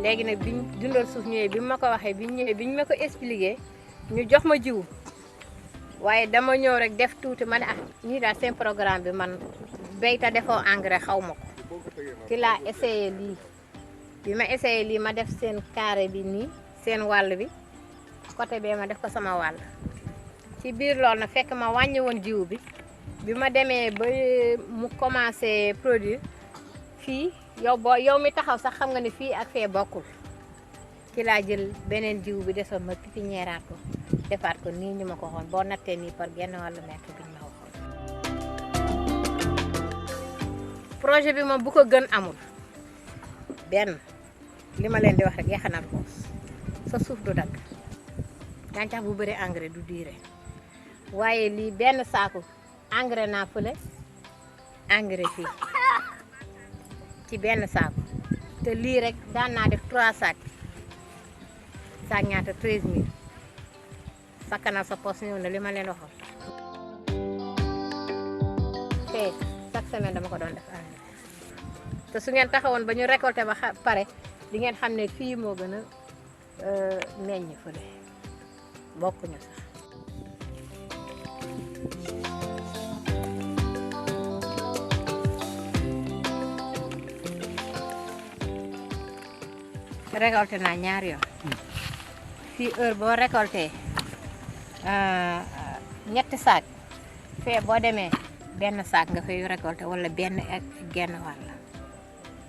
léegi nag biñ dundal suuf ñëwee bi ma ko waxee biñ ma ko expliqué ñu jox ma jiwu waaye dama ñëw rek def tuuti ma ne ñii daal seen programme bi man béy ta defoo engrais xaw ma ko ci laa essayé lii bi ma essayé lii ma def seen carré bi nii seen wàll bi côté bee ma def ko sama wàll ci biir loolu nag fekk ma wàññi woon jiwu bi ma demee ba mu commencé produire fii yow mi taxaw sax xam nga ne fii ak fee bokkul ci laa jël beneen jiwu bi desoon ma pépinière ko defaat ko nii ñu ma ko waxoon boo nattee nii par genn wàllu mètre bi ñu ma waxoon. projet bi moom bu ko gën amul benn li ma leen di wax rek yaxanal ko sa suuf du dagg gàncax bu bëri engrais du diire waaye lii benn saaku engrais naa fële engrais fii. ci benn saaku te lii rek daan naa def 3 sacs saak ñaata 13000 sakkanal sa poos ñëw na li ma leen waxoon te chaque semaine dama ko doon def te su ngeen taxawoon ba ñu récolté ba pare di ngeen xam ne fii moo gën a meññ fële bokkuñu sax. récolté naa ñaari yoon fii heure boo récolté ñetti saak fee boo demee benn saak nga fay récolté wala benn ak genn wàll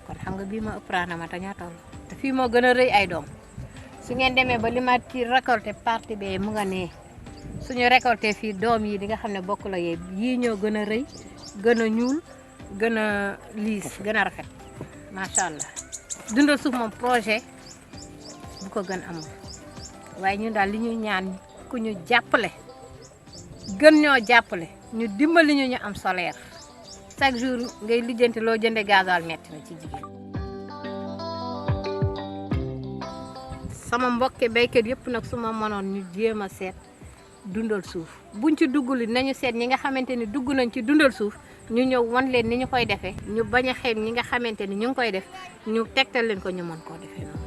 kon xam nga bii ma ëpp rendement te ñoo toll te fii moo gën a rëy ay doom su ngeen demee ba li ma ci récolté partie bee mu nga nee suñu récolté fii doom yi di nga xam ne bokk la yii ñoo gën a rëy gën a ñuul gën a liis gën a rafet macha allah dundal suuf moom projet bu ko gën amul waaye ñun daal li ñuy ñaan ku ñu jàppale gën ñoo jàppale ñu dimbali ñu am solaire chaque jour ngay lijjanti loo jënde gasoil metti na ci jigéen. sama mbokki béykat yëpp nag su ma mënoon ñu jéem a seet dundal suuf buñ ci duggul nañu seet ñi nga xamante ni dugg nañ ci dundal suuf ñu ñëw wan leen ni ñu koy defee ñu bañ a xeeb ñi nga xamante ni ñu ngi koy def ñu tegtal leen ko ñu mën koo defee noonu.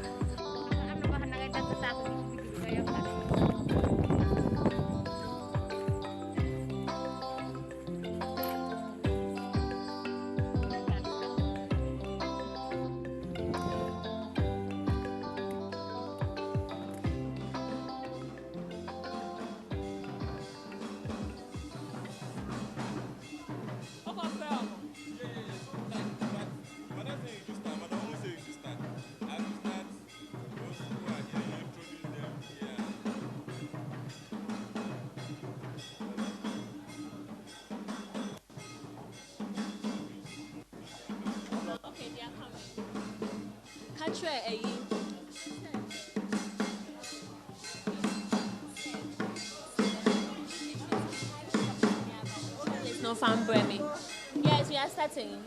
No fan Bremy. Yes, we are starting.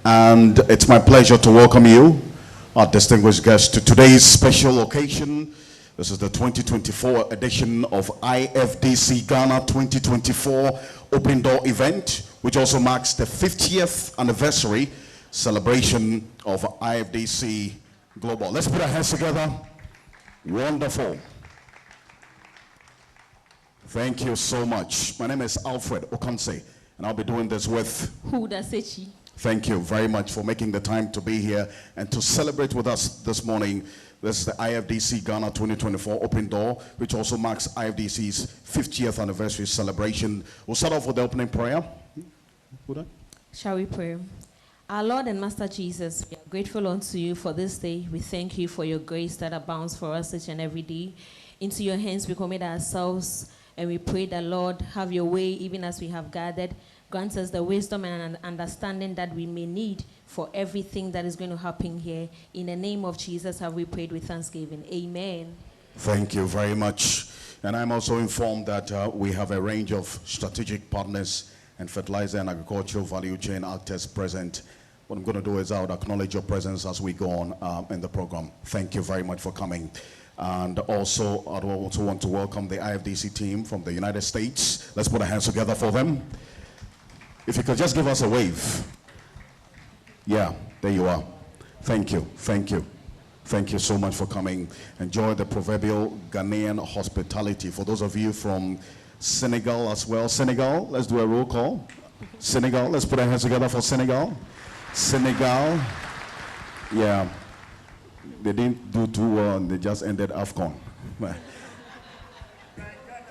And it's my pleasure to welcome you, our distinguished guests, to today's special occasion. This is the 2024 edition of IFDC Ghana 2024 Open Door event, which also marks the 50th anniversary celebration of IFDC Global. Let's put our hands together. Wonderful. Thank you so much. My name is Alfred Okanse, and I'll be doing this with Huda Sechi. Thank you very much for making the time to be here and to celebrate with us this morning. This is the IFDC Ghana 2024 Open Door, which also marks IFDC's 50th anniversary celebration. We'll start off with the opening prayer. Shall we pray? Our Lord and Master Jesus, we are grateful unto you for this day. We thank you for your grace that abounds for us each and every day. Into your hands we commit ourselves, and we pray that, Lord, have your way even as we have gathered. Grant us the wisdom and understanding that we may need for everything that is going to happen here. In the name of Jesus have we prayed with thanksgiving. Amen. Thank you very much. And I'm also informed that we have a range of strategic partners and fertilizer and agricultural value chain actors present. What I'm going to do is I would acknowledge your presence as we go on in the program. Thank you very much for coming. And also, I also want to welcome the IFDC team from the United States. Let's put our hands together for them. If you could just give us a wave. Yeah, there you are. Thank you, thank you. Thank you so much for coming. Enjoy the proverbial Ghanaian hospitality. For those of you from Senegal as well. Senegal, let's do a roll call. Senegal, let's put our hands together for Senegal. Senegal, yeah, they didn't do too well and they just ended AFCON.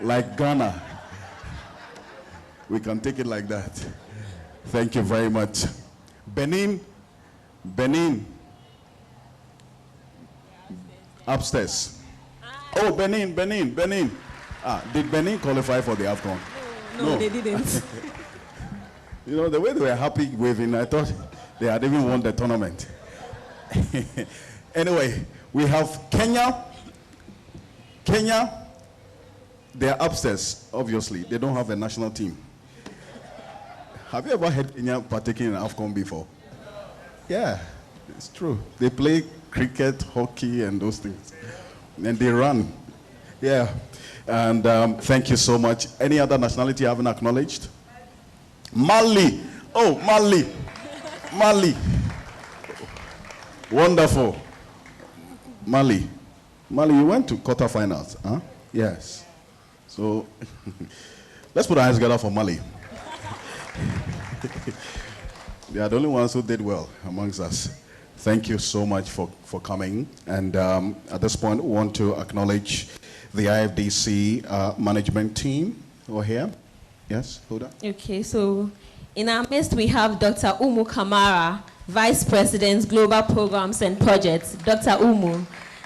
Like Ghana. We can take it like that. Thank you very much. Benin. Upstairs. Oh, Benin. Did Benin qualify for the AFCON? No, they didn't. You know, the way they were happy waving, I thought they had even won the tournament. Anyway, we have Kenya. They are upstairs, obviously. They don't have a national team. Have you ever heard Kenya partaking in AFCON before? Yeah, it's true. They play cricket, hockey, and those things. And they run. Yeah. And thank you so much. Any other nationality I haven't acknowledged? Mali. Oh, Mali. Wonderful. Mali, you went to quarterfinals, huh? Yes. So, let's put our hands together for Mali. They are the only ones who did well amongst us. Thank you so much for coming. And at this point, we want to acknowledge the IFDC management team who are here. Yes, Huda? Okay, so in our midst we have Dr. Umu Kamara, Vice President, Global Programs and Projects. Dr. Umu,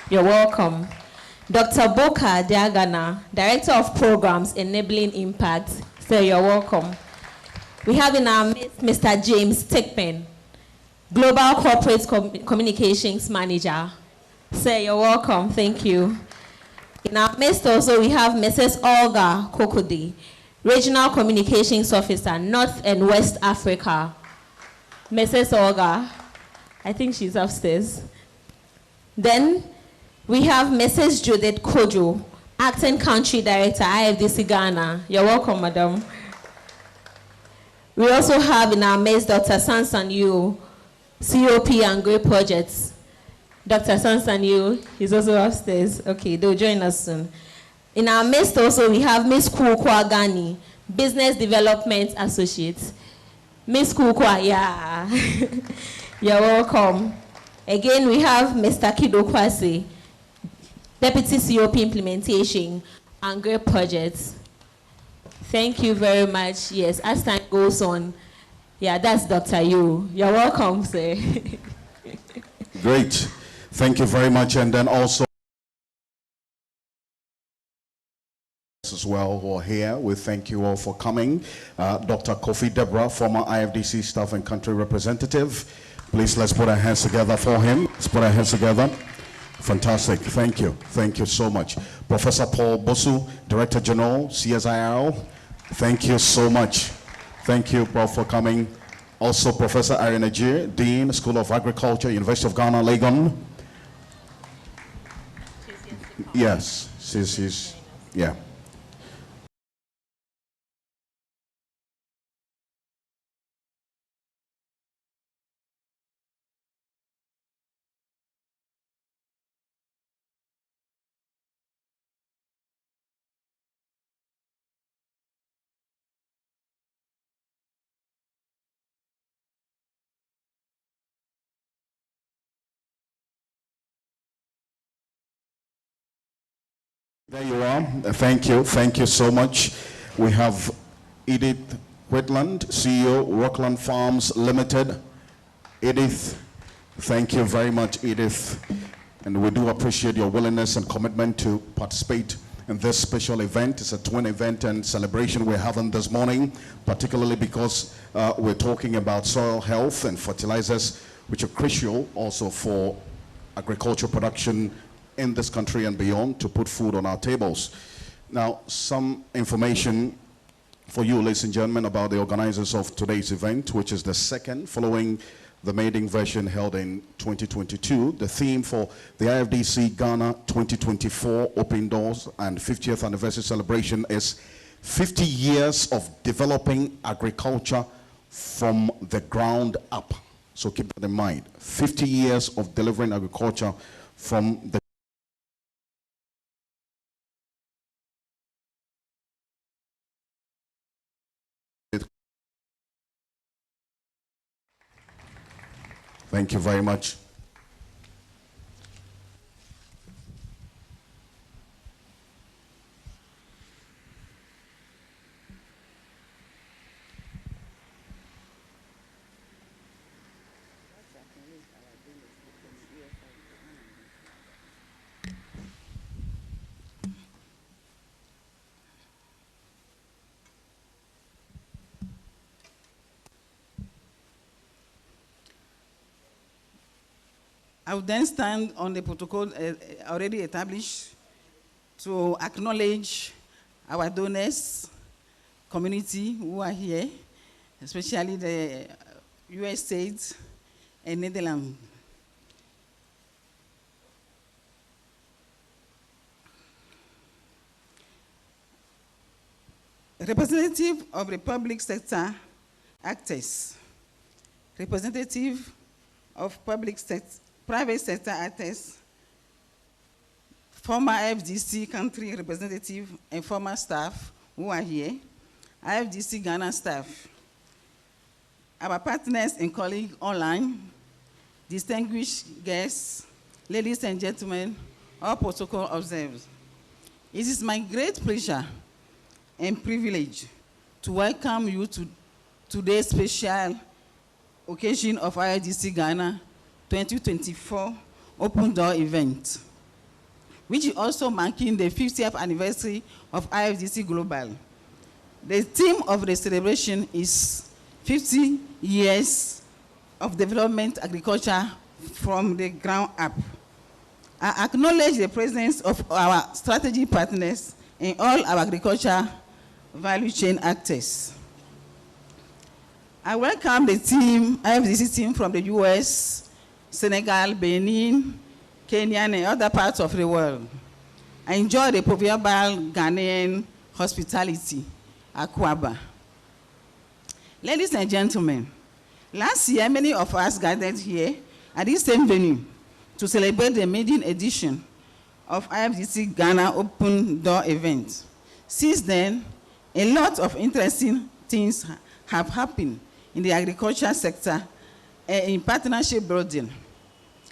you're welcome. Dr. Boka Diagana, Director of Programs Enabling Impact. Sir, you're welcome. We have in our midst Mr. James Tickman, Global Corporate Communications Manager. Sir, you're welcome. Thank you. In our midst also, we have Mrs. Olga Kokodi, Regional Communications Officer, North and West Africa. Mrs. Olga, I think she's upstairs. Then we have Mrs. Judith Kojo, Acting Country Director, IFDC Ghana. You're welcome, madam. We also have in our midst Dr. Sansan Yu, COP and Great Projects. Dr. Sansan Yu, he's also upstairs. Okay, they'll join us soon. In our midst also, we have Ms. Kukwa Gani, Business Development Associate. Ms. Kukwa, yeah. You're welcome. Again, we have Mr. Kido Kwasi, Deputy COP Implementation and Great Projects. Thank you very much. Yes, as time goes on, yeah, that's Dr. Yu. You're welcome, sir. Great. Thank you very much. And then also as well who are here, we thank you all for coming. Dr. Kofi Deborah, former IFDC staff and country representative. Please, let's put our hands together for him. Let's put our hands together. Fantastic. Thank you. Thank you so much. Professor Paul Bosu, Director General, CSIRO. Thank you so much. Thank you, Prof, for coming. Also, Professor Irene Ajir, Dean, School of Agriculture, University of Ghana, Legon. Yes, she's yeah. There you are. Thank you so much. We have Edith Whitland, CEO, Rockland Farms Limited. Edith, thank you very much, Edith. And we do appreciate your willingness and commitment to participate in this special event. It's a twin event and celebration we're having this morning, particularly because we're talking about soil health and fertilizers, which are crucial also for agricultural production in this country and beyond to put food on our tables. Now, some information for you, ladies and gentlemen, about the organizers of today's event, which is the second following the maiden version held in 2022. The theme for the IFDC Ghana 2024 Open Doors and 50th Anniversary Celebration is 50 years of developing agriculture from the ground up. So keep that in mind. 50 years of delivering agriculture from the Thank you very much. I will then stand on the protocol already established to acknowledge our donors, community who are here, especially the US states and Netherlands. Representative of the public sector actors, representative of private sector actors, former IFDC country representative and former staff who are here, IFDC Ghana staff, our partners and colleagues online, distinguished guests, ladies and gentlemen, all protocol observed. It is my great pleasure and privilege to welcome you to today's special occasion of IFDC Ghana 2024 Open Door event, which is also marking the 50th anniversary of IFDC Global. The theme of the celebration is 50 years of development agriculture from the ground up. I acknowledge the presence of our strategy partners and all our agriculture value chain actors. I welcome the team, IFDC team from the US, Senegal, Benin, Kenya, and other parts of the world. I enjoy the proverbial Ghanaian hospitality, Akwaba. Ladies and gentlemen, last year, many of us gathered here at this same venue to celebrate the maiden edition of IFDC Ghana Open Door event. Since then, a lot of interesting things have happened in the agriculture sector in partnership building.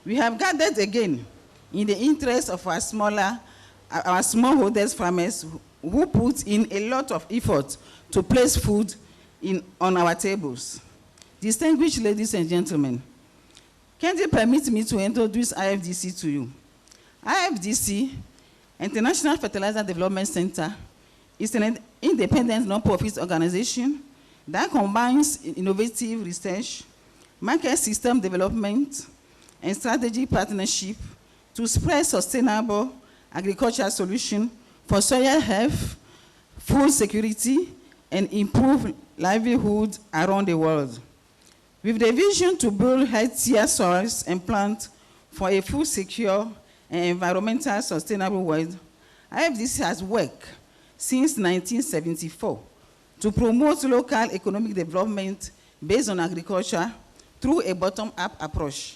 We have gathered again in the interest of our smallholders farmers who put in a lot of effort to place food on our tables. Distinguished ladies and gentlemen, can you permit me to introduce IFDC to you? IFDC, International Fertilizer Development Center, is an independent non-profit organization that combines innovative research, market system development, and strategic partnership to spread sustainable agricultural solutions for soil health, food security, and improve livelihood around the world. With the vision to build healthier soils and plants for a food secure and environmentally sustainable world, IFDC has worked since 1974 to promote local economic development based on agriculture through a bottom-up approach.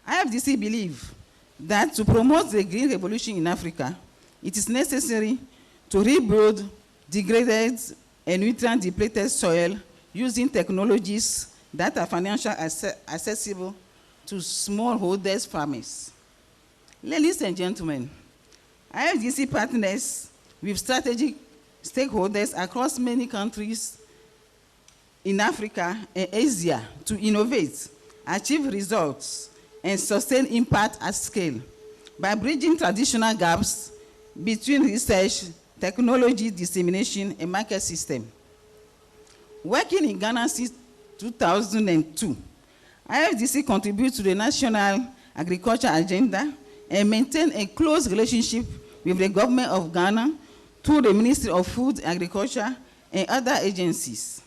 IFDC believes that to promote the green revolution in Africa, it is necessary to rebuild degraded and nutrient-depleted soil using technologies that are financially accessible to smallholders farmers. Ladies and gentlemen, IFDC partners with strategic stakeholders across many countries in Africa and Asia to innovate, achieve results, and sustain impact at scale by bridging traditional gaps between research, technology dissemination, and market system. Working in Ghana since 2002, IFDC contributes to the national agriculture agenda and maintain a close relationship with the government of Ghana through the Ministry of Food, Agriculture, and other agencies.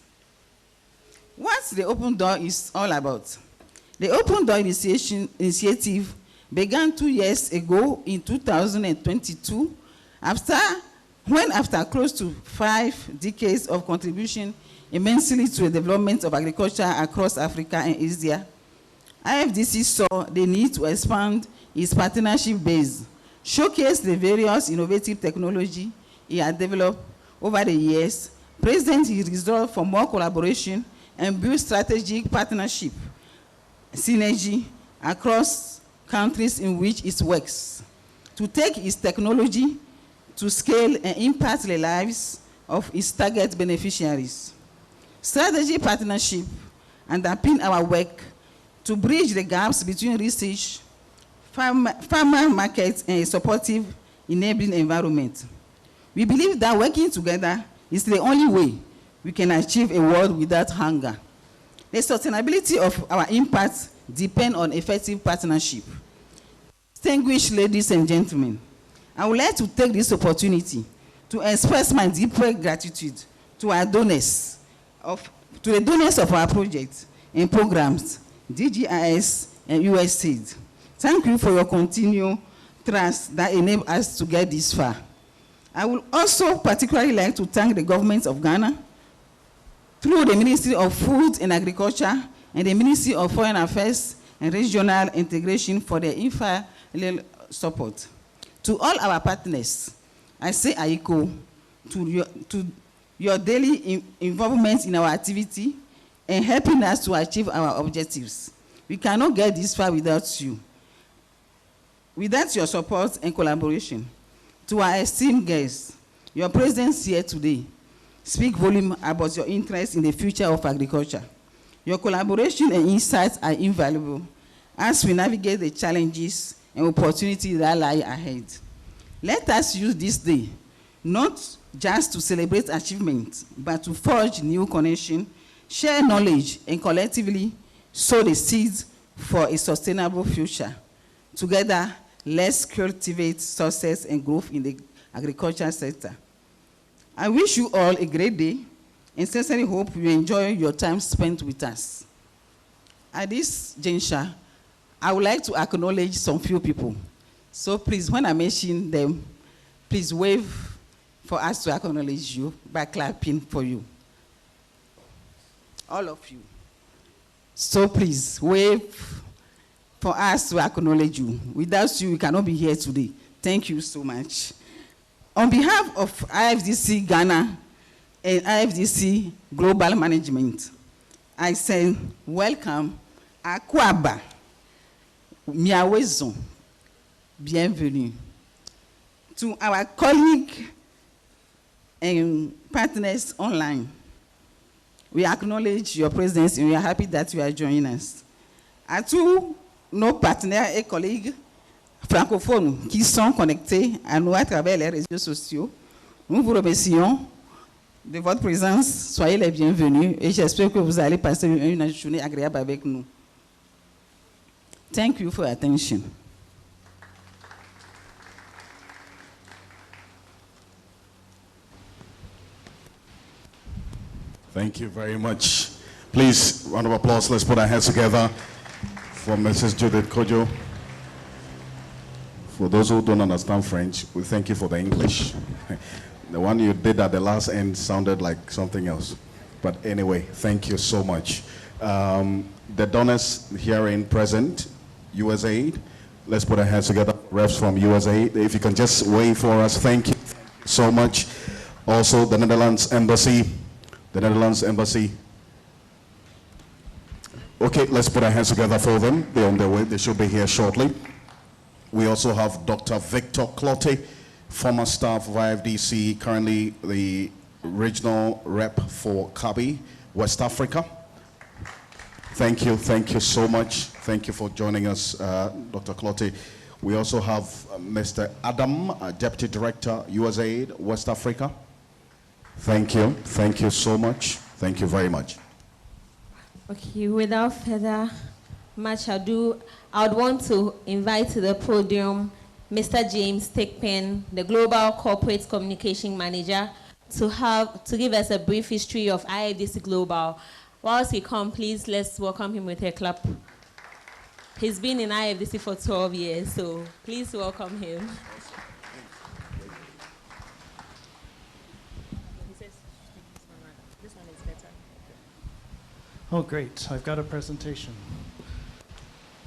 What the Open Door is all about? The Open Door initiative began 2 years ago in 2022, after close to 5 decades of contribution immensely to the development of agriculture across Africa and Asia, IFDC saw the need to expand its partnership base, showcase the various innovative technology it had developed over the years, present his resolve for more collaboration, and build strategic partnership, synergy across countries in which it works, to take its technology to scale and impact the lives of its target beneficiaries. Strategy partnership underpin our work to bridge the gaps between research, farmer markets, and a supportive, enabling environment. We believe that working together is the only way we can achieve a world without hunger. The sustainability of our impact depends on effective partnership. Distinguished ladies and gentlemen, I would like to take this opportunity to express my deepest gratitude to our donors, to the donors of our projects and programs, DGIS and USAID. Thank you for your continued trust that enabled us to get this far. I would also particularly like to thank the government of Ghana through the Ministry of Food and Agriculture and the Ministry of Foreign Affairs and Regional Integration for their invaluable support. To all our partners, I say Aiko to your daily involvement in our activity and helping us to achieve our objectives. We cannot get this far without you. Without your support and collaboration. To our esteemed guests, your presence here today speaks volume about your interest in the future of agriculture. Your collaboration and insights are invaluable as we navigate the challenges and opportunities that lie ahead. Let us use this day not just to celebrate achievements, but to forge new connections, share knowledge, and collectively sow the seeds for a sustainable future. Together, let's cultivate success and growth in the agriculture sector. I wish you all a great day and sincerely hope you enjoy your time spent with us. At this juncture, I would like to acknowledge some few people. So please, when I mention them, please wave for us to acknowledge you by clapping for you. All of you. So please, wave for us to acknowledge you. Without you, we cannot be here today. Thank you so much. On behalf of IFDC Ghana and IFDC Global Management, I say welcome, Akwaba, Miawezo, bienvenue. To our colleagues and partners online, we acknowledge your presence and we are happy that you are joining us. À tous nos partenaires et collègues francophones qui sont connectés à nous à travers les réseaux sociaux, nous vous remercions de votre présence. Soyez les bienvenus et j'espère que vous allez passer une journée agréable avec nous. Thank you for your attention. Thank you very much. Please, round of applause. Let's put our hands together for Mrs. Judith Kojo. For those who don't understand French, we thank you for the English. The one you did at the last end sounded like something else. But anyway, thank you so much. The donors here in present, USAID. Let's put our hands together. Reps from USAID. If you can just wave for us, thank you so much. Also, the Netherlands Embassy. The Netherlands Embassy. Okay, let's put our hands together for them. They're on their way. They should be here shortly. We also have Dr. Victor Clotte, former staff of IFDC, currently the regional rep for Kabi, West Africa. Thank you so much. Thank you for joining us, Dr. Clotte. We also have Mr. Adam, Deputy Director, USAID, West Africa. Thank you so much. Thank you very much. Okay, without further much ado, I would want to invite to the podium Mr. James Tickpen, the Global Corporate Communication Manager, to give us a brief history of IFDC Global. Whilst he comes, please let's welcome him with a clap. He's been in IFDC for 12 years, so please welcome him. Oh, great. I've got a presentation.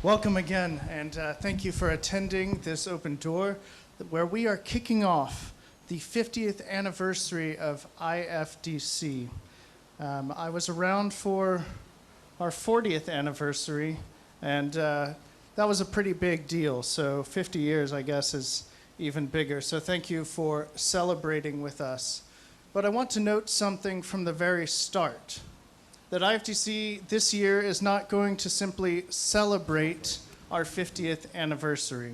Welcome again, and thank you for attending this open door where we are kicking off the 50th anniversary of IFDC. I was around for our 40th anniversary, and that was a pretty big deal. So 50 years, I guess, is even bigger. So thank you for celebrating with us. But I want to note something from the very start, that IFDC this year is not going to simply celebrate our 50th anniversary.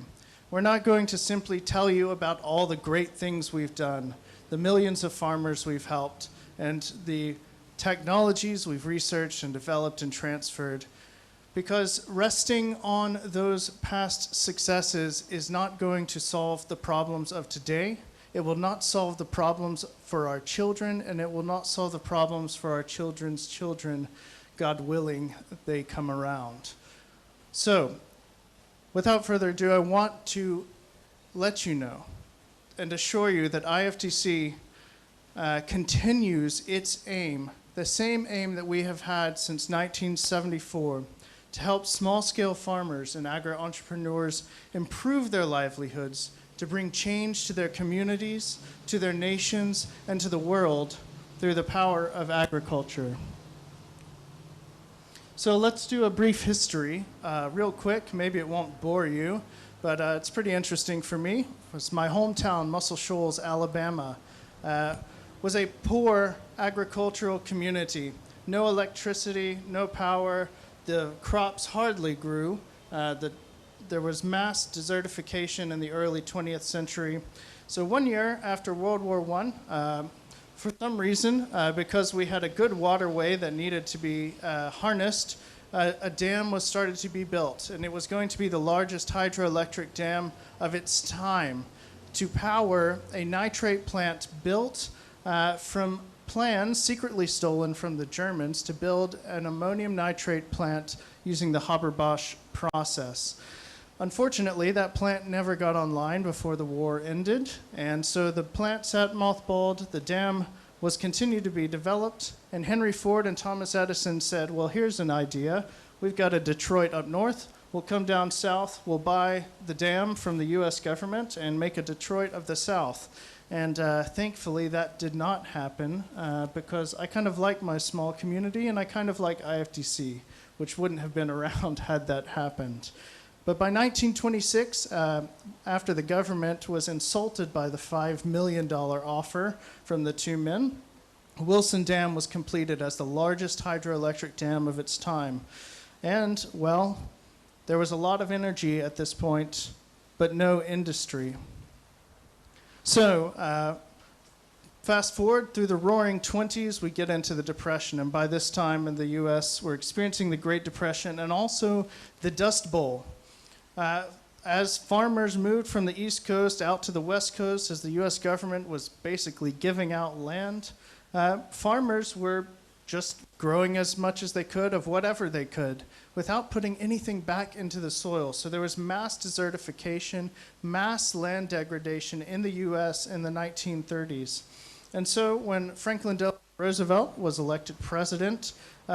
We're not going to simply tell you about all the great things we've done, the millions of farmers we've helped, and the technologies we've researched and developed and transferred, because resting on those past successes is not going to solve the problems of today. It will not solve the problems for our children, and it will not solve the problems for our children's children, God willing, they come around. So, without further ado, I want to let you know and assure you that IFDC continues its aim, the same aim that we have had since 1974, to help small-scale farmers and agri-entrepreneurs improve their livelihoods, to bring change to their communities, to their nations, and to the world through the power of agriculture. So let's do a brief history, real quick. Maybe it won't bore you, but it's pretty interesting for me. It's my hometown, Muscle Shoals, Alabama, was a poor agricultural community. No electricity, no power. The crops hardly grew. There was mass desertification in the early 20th century. So one year after World War I, for some reason, because we had a good waterway that needed to be harnessed, a dam was started to be built, and it was going to be the largest hydroelectric dam of its time to power a nitrate plant built from plans secretly stolen from the Germans to build an ammonium nitrate plant using the Haber-Bosch process. Unfortunately, that plant never got online before the war ended, and so the plant sat mothballed, the dam was continued to be developed, and Henry Ford and Thomas Edison said, well, here's an idea. We've got a Detroit up north. We'll come down south. We'll buy the dam from the U.S. government and make a Detroit of the South. And thankfully, that did not happen because I kind of like my small community, and I kind of like IFDC, which wouldn't have been around had that happened. But by 1926, after the government was insulted by the $5 million offer from the two men, Wilson Dam was completed as the largest hydroelectric dam of its time. And, well, there was a lot of energy at this point, but no industry. So, fast forward through the roaring 20s, we get into the Depression. And by this time in the US, we're experiencing the Great Depression and also the Dust Bowl. As farmers moved from the East Coast out to the West Coast, as the U.S. government was basically giving out land, farmers were just growing as much as they could of whatever they could without putting anything back into the soil. So there was mass desertification, mass land degradation in the US in the 1930s. And so when Franklin Delano Roosevelt was elected president,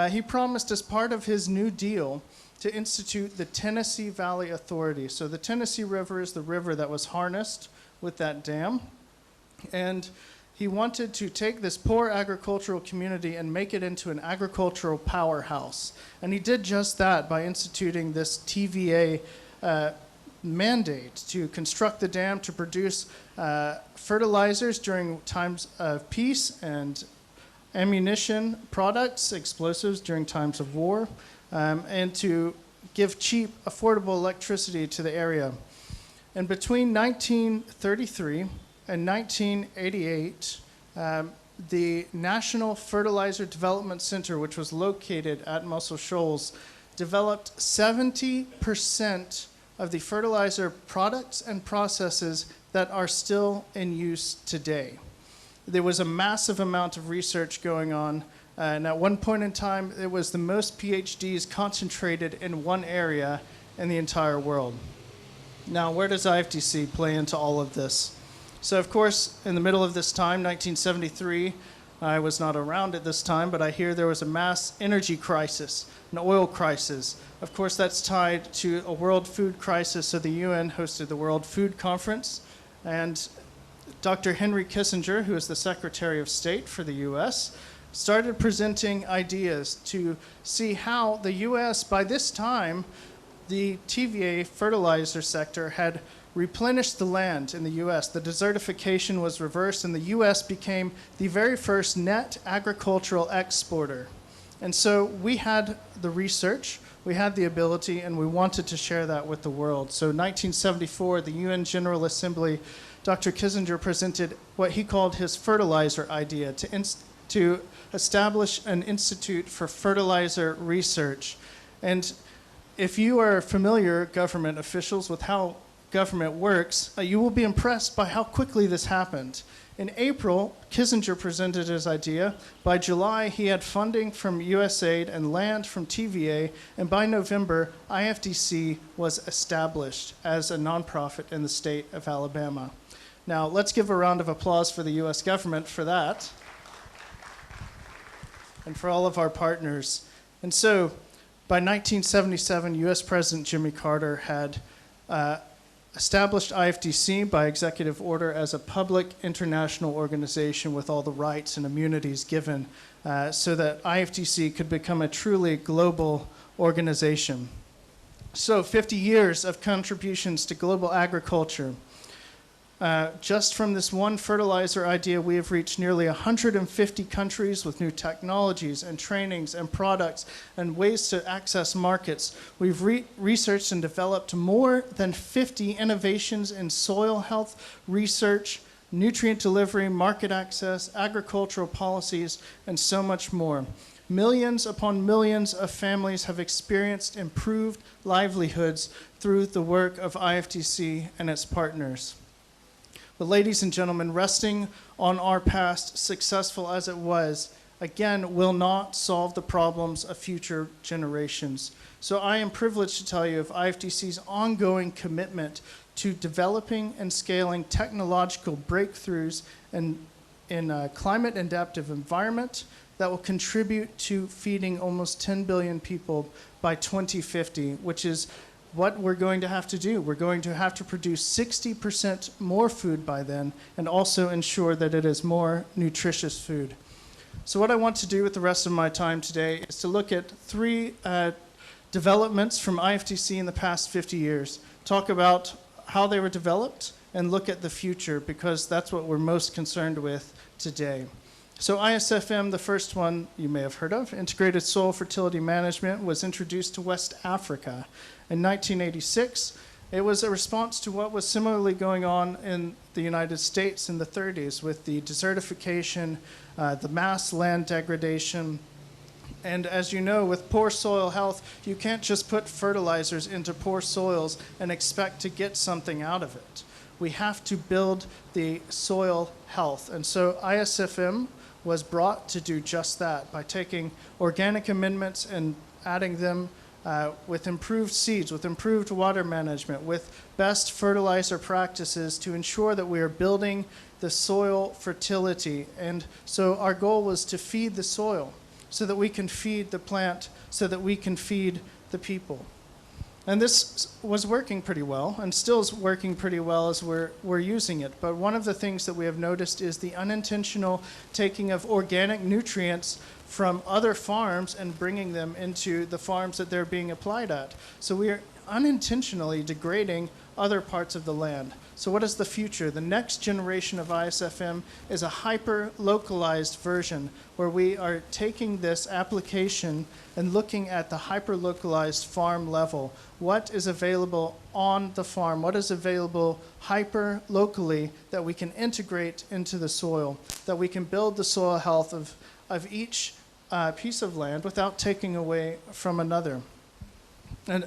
he promised as part of his New Deal to institute the Tennessee Valley Authority. So the Tennessee River is the river that was harnessed with that dam. And he wanted to take this poor agricultural community and make it into an agricultural powerhouse. And he did just that by instituting this TVA mandate to construct the dam to produce fertilizers during times of peace and ammunition products, explosives during times of war, and to give cheap, affordable electricity to the area. And between 1933 in 1988, the National Fertilizer Development Center, which was located at Muscle Shoals, developed 70% of the fertilizer products and processes that are still in use today. There was a massive amount of research going on, and at one point in time, it was the most PhDs concentrated in one area in the entire world. Now, where does IFDC play into all of this? So, of course, in the middle of this time, 1973, I was not around at this time, but I hear there was a mass energy crisis, an oil crisis. Of course, that's tied to a world food crisis, so the UN hosted the World Food Conference, and Dr. Henry Kissinger, who is the Secretary of State for the US, started presenting ideas to see how the US, by this time, the TVA fertilizer sector had replenished the land in the US. The desertification was reversed, and the US became the very first net agricultural exporter. And so we had the research, we had the ability, and we wanted to share that with the world. So in 1974, the UN General Assembly, Dr. Kissinger presented what he called his fertilizer idea to establish an institute for fertilizer research. And if you are familiar, government officials, with how government works, you will be impressed by how quickly this happened. In April, Kissinger presented his idea. By July, he had funding from USAID and land from TVA, and by November, IFDC was established as a nonprofit in the state of Alabama. Now, let's give a round of applause for the US government for that, and for all of our partners. And so, by 1977, US President Jimmy Carter had established IFDC by executive order as a public international organization with all the rights and immunities given so that IFDC could become a truly global organization. So 50 years of contributions to global agriculture. Just from this one fertilizer idea, we have reached nearly 150 countries with new technologies and trainings and products and ways to access markets. We've researched and developed more than 50 innovations in soil health, research, nutrient delivery, market access, agricultural policies, and so much more. Millions upon millions of families have experienced improved livelihoods through the work of IFDC and its partners. But ladies and gentlemen, resting on our past, successful as it was, again, will not solve the problems of future generations. So I am privileged to tell you of IFDC's ongoing commitment to developing and scaling technological breakthroughs in a climate-adaptive environment that will contribute to feeding almost 10 billion people by 2050, which is what we're going to have to do. We're going to have to produce 60% more food by then and also ensure that it is more nutritious food. So what I want to do with the rest of my time today is to look at three developments from IFDC in the past 50 years, talk about how they were developed, and look at the future, because that's what we're most concerned with today. So ISFM, the first one you may have heard of, Integrated Soil Fertility Management, was introduced to West Africa in 1986. It was a response to what was similarly going on in the United States in the 30s with the desertification, the mass land degradation. And as you know, with poor soil health, you can't just put fertilizers into poor soils and expect to get something out of it. We have to build the soil health. And so ISFM was brought to do just that by taking organic amendments and adding them with improved seeds, with improved water management, with best fertilizer practices to ensure that we are building the soil fertility. And so our goal was to feed the soil so that we can feed the plant, so that we can feed the people. And this was working pretty well, and still is working pretty well as we're using it. But one of the things that we have noticed is the unintentional taking of organic nutrients from other farms and bringing them into the farms that they're being applied at. So we are unintentionally degrading other parts of the land. So what is the future? The next generation of ISFM is a hyper-localized version where we are taking this application and looking at the hyper-localized farm level. What is available on the farm? What is available hyper-locally that we can integrate into the soil, that we can build the soil health of each piece of land without taking away from another. And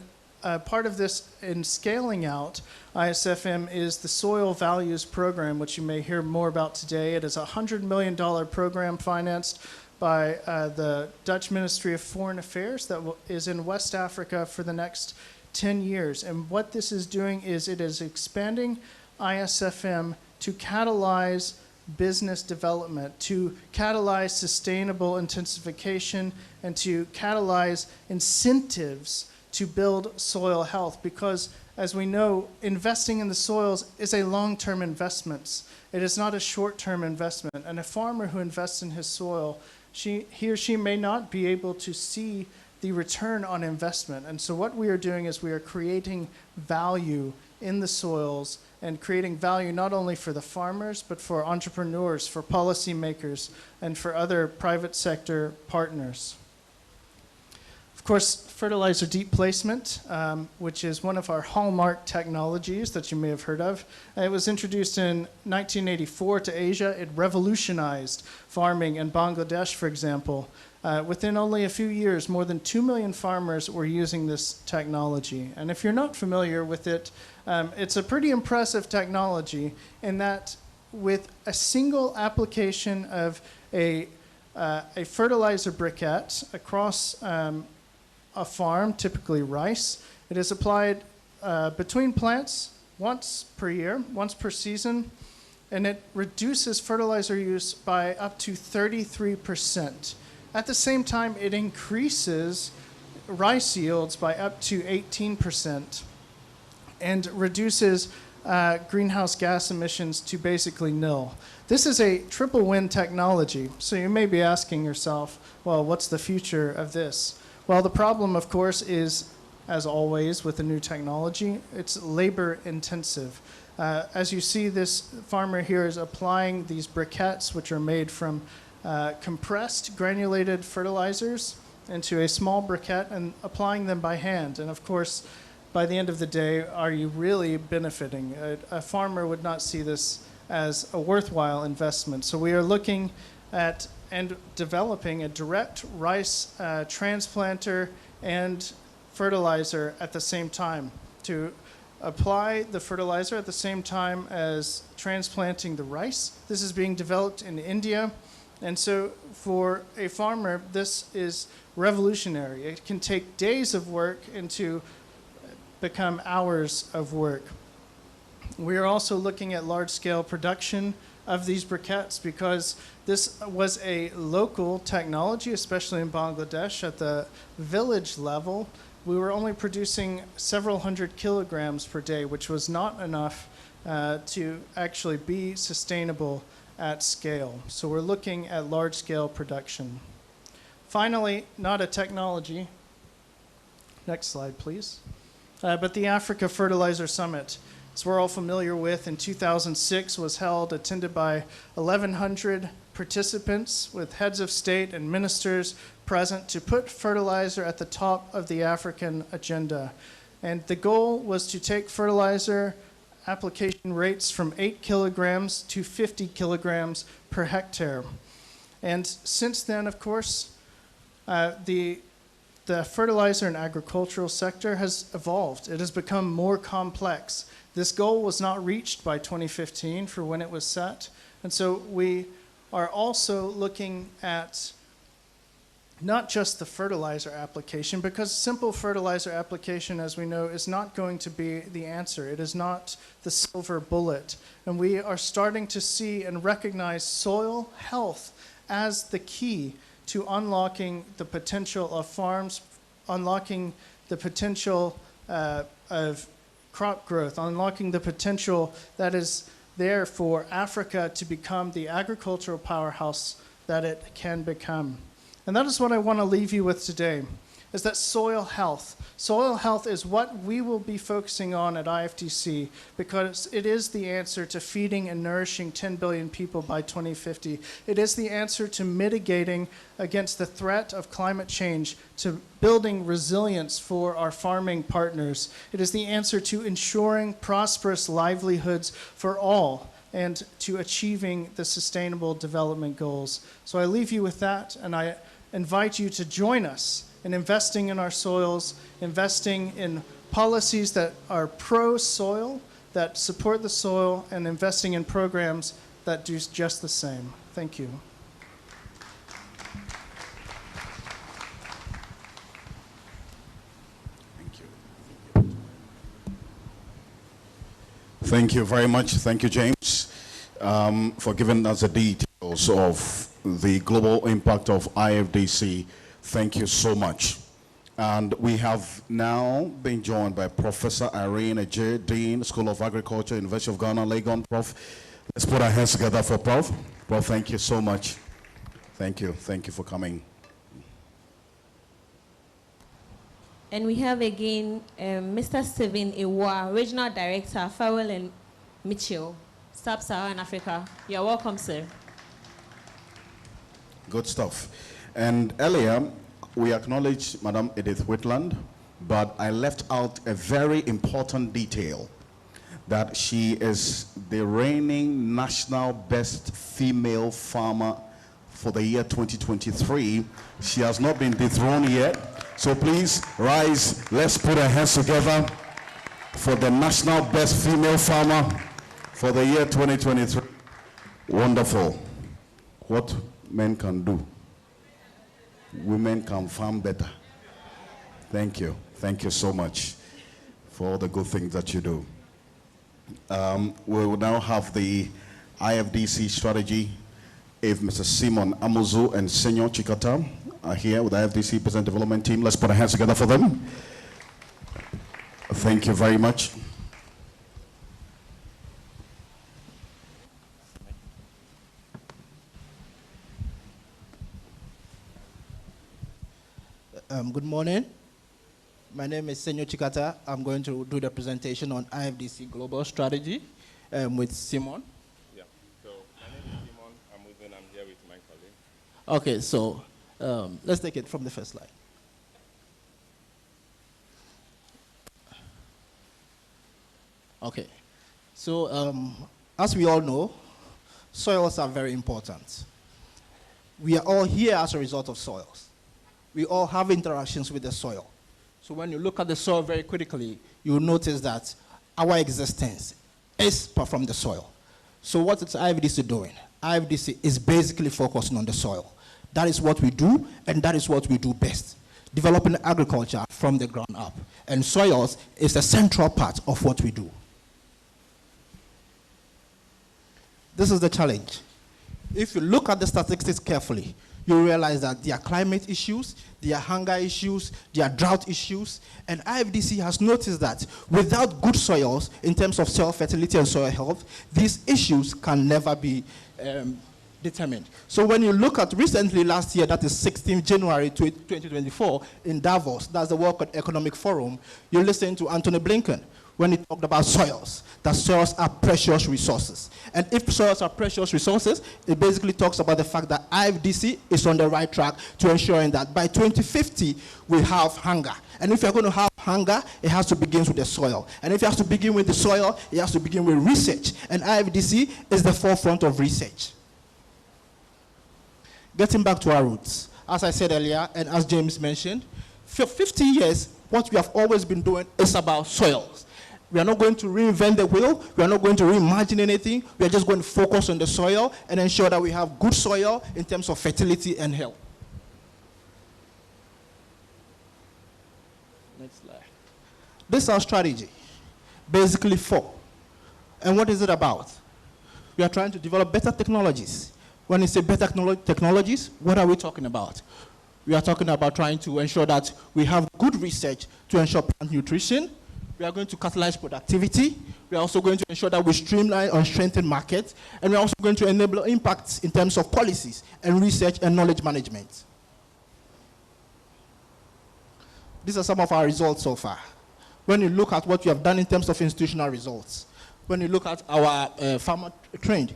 part of this in scaling out ISFM is the Soil Values Program, which you may hear more about today. It is a $100 million program financed by the Dutch Ministry of Foreign Affairs that is in West Africa for the next 10 years. And what this is doing is it is expanding ISFM to catalyze business development, to catalyze sustainable intensification, and to catalyze incentives to build soil health. Because, as we know, investing in the soils is a long-term investment. It is not a short-term investment. And a farmer who invests in his soil, he or she may not be able to see the return on investment. And so what we are doing is we are creating value in the soils and creating value not only for the farmers, but for entrepreneurs, for policymakers, and for other private sector partners. Of course, fertilizer deep placement, which is one of our hallmark technologies that you may have heard of. It was introduced in 1984 to Asia. It revolutionized farming in Bangladesh, for example. Within only a few years, more than 2 million farmers were using this technology. And if you're not familiar with it, it's a pretty impressive technology in that with a single application of a fertilizer briquette across a farm, typically rice, it is applied between plants once per year, once per season, and it reduces fertilizer use by up to 33%. At the same time, it increases rice yields by up to 18% and reduces greenhouse gas emissions to basically nil. This is a triple win technology, so you may be asking yourself, well, what's the future of this? Well, the problem, of course, is, as always with a new technology, it's labor intensive. As you see, this farmer here is applying these briquettes, which are made from compressed granulated fertilizers, into a small briquette and applying them by hand. And of course, by the end of the day, are you really benefiting? A farmer would not see this as a worthwhile investment. So we are looking at and developing a direct rice transplanter and fertilizer at the same time, to apply the fertilizer at the same time as transplanting the rice. This is being developed in India. And so for a farmer, this is revolutionary. It can take days of work into become hours of work. We are also looking at large-scale production of these briquettes because this was a local technology, especially in Bangladesh. At the village level, we were only producing several hundred kilograms per day, which was not enough to actually be sustainable at scale. So we're looking at large-scale production. Finally, not a technology. Next slide, please. But the Africa Fertilizer Summit, as we're all familiar with, in 2006 was held, attended by 1,100 participants with heads of state and ministers present to put fertilizer at the top of the African agenda. And the goal was to take fertilizer application rates from 8 kilograms to 50 kilograms per hectare. And since then, of course, the fertilizer and agricultural sector has evolved. It has become more complex. This goal was not reached by 2015 for when it was set. And so we are also looking at not just the fertilizer application, because simple fertilizer application, as we know, is not going to be the answer. It is not the silver bullet. And we are starting to see and recognize soil health as the key to unlocking the potential of farms, unlocking the potential of crop growth, unlocking the potential that is there for Africa to become the agricultural powerhouse that it can become. And that is what I want to leave you with today, is that soil health. Soil health is what we will be focusing on at IFDC, because it is the answer to feeding and nourishing 10 billion people by 2050. It is the answer to mitigating against the threat of climate change, to building resilience for our farming partners. It is the answer to ensuring prosperous livelihoods for all, and to achieving the Sustainable Development Goals. So I leave you with that, and I invite you to join us in investing in our soils, investing in policies that are pro-soil, that support the soil, and investing in programs that do just the same. Thank you. Thank you very much. Thank you, James, for giving us the details of the global impact of IFDC. Thank you so much. And we have now been joined by Professor Irene J. Dean, School of Agriculture, University of Ghana, Legon. Prof, let's put our hands together for Prof. Prof, thank you so much. Thank you. Thank you for coming. And we have again Mr. Stephen Iwa, Regional Director, Farwell and Mitchell, Sub-Saharan Africa. You're welcome, sir. Good stuff. And earlier, we acknowledged Madam Edith Whitland, but I left out a very important detail, that she is the reigning national best female farmer for the year 2023. She has not been dethroned yet. So please rise, let's put our hands together for the national best female farmer for the year 2023. Wonderful. What men can do, women can farm better. Thank you. Thank you so much for all the good things that you do. We will now have the IFDC strategy. If Mr. Simon Amuzu and Senor Chikata are here with the IFDC Business Development Team, let's put our hands together for them. Thank you very much. Good morning. My name is Senor Chikata. I'm going to do the presentation on IFDC Global Strategy with Simon. Yeah, so my name is Simon Amuzu, and I'm here with my colleague. Okay, so let's take it from the first slide. Okay, so as we all know, soils are very important. We are all here as a result of soils. We all have interactions with the soil. So when you look at the soil very critically, you'll notice that our existence is from the soil. So what is IFDC doing? IFDC is basically focusing on the soil. That is what we do, and that is what we do best. Developing agriculture from the ground up. And soils is a central part of what we do. This is the challenge. If you look at the statistics carefully, you realize that there are climate issues, there are hunger issues, there are drought issues, and IFDC has noticed that without good soils, in terms of soil fertility and soil health, these issues can never be determined. So when you look at recently last year, that is 16th January 2024, in Davos, that's the World Economic Forum, you listen to Anthony Blinken when he talked about soils, that soils are precious resources. And if soils are precious resources, it basically talks about the fact that IFDC is on the right track to ensuring that by 2050, we have hunger. And if you're going to have hunger, it has to begin with the soil. And if it has to begin with the soil, it has to begin with research. And IFDC is the forefront of research. Getting back to our roots, as I said earlier, and as James mentioned, for 50 years, what we have always been doing is about soils. We are not going to reinvent the wheel. We are not going to reimagine anything. We are just going to focus on the soil and ensure that we have good soil in terms of fertility and health. Next slide. This is our strategy, basically 4. And what is it about? We are trying to develop better technologies. When we say better technologies, what are we talking about? We are talking about trying to ensure that we have good research to ensure plant nutrition. We are going to catalyze productivity. We are also going to ensure that we streamline and strengthen markets. And we are also going to enable impacts in terms of policies and research and knowledge management. These are some of our results so far. When you look at what we have done in terms of institutional results, when you look at our farmer trained,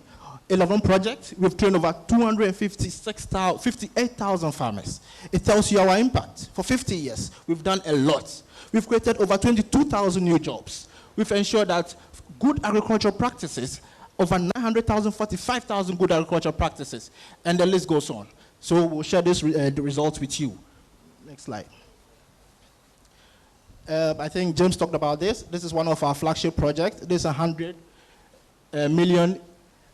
11 projects, we've trained over 58,000 farmers. It tells you our impact. For 50 years, we've done a lot. We've created over 22,000 new jobs. We've ensured that good agricultural practices, over 900,000, 45,000 good agricultural practices, and the list goes on. So we'll share the results with you. Next slide. I think James talked about this. This is one of our flagship projects. This is a 100 million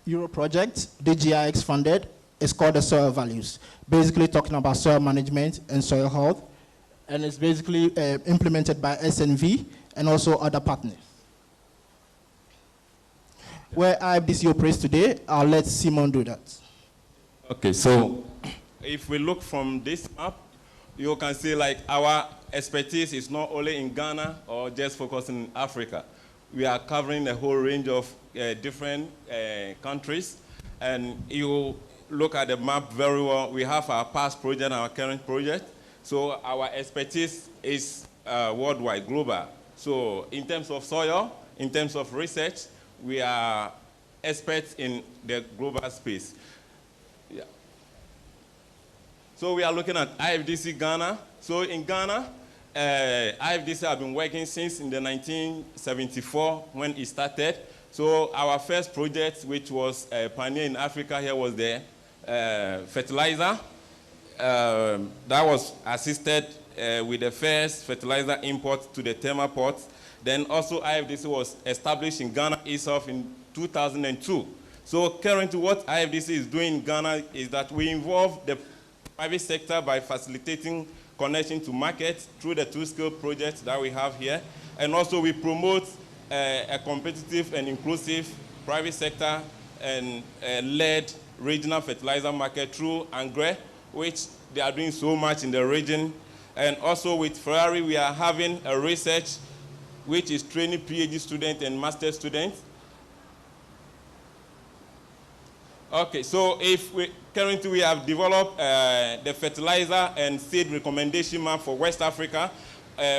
euro project, DGIX funded. It's called the Soil Values, basically talking about soil management and soil health. And it's basically implemented by SNV and also other partners. Where IFDC operates today, I'll let Simon do that. Okay, so if we look from this map, you can see like our expertise is not only in Ghana or just focusing in Africa. We are covering a whole range of different countries. And you look at the map very well. We have our past project and our current project. So our expertise is worldwide, global. So in terms of soil, in terms of research, we are experts in the global space. Yeah. So we are looking at IFDC Ghana. So in Ghana, IFDC have been working since in the 1974 when it started. So our first project, which was a pioneer in Africa here, was the fertilizer. That was assisted with the first fertilizer import to the Tema port. Then also IFDC was established in Ghana itself in 2002. So currently what IFDC is doing in Ghana is that we involve the private sector by facilitating connection to markets through the 2-scale projects that we have here. And also we promote a competitive and inclusive private sector and led regional fertilizer market through Angre, which they are doing so much in the region. And also with Ferrari, we are having a research which is training PhD students and master students. Okay, so currently we have developed the fertilizer and seed recommendation map for West Africa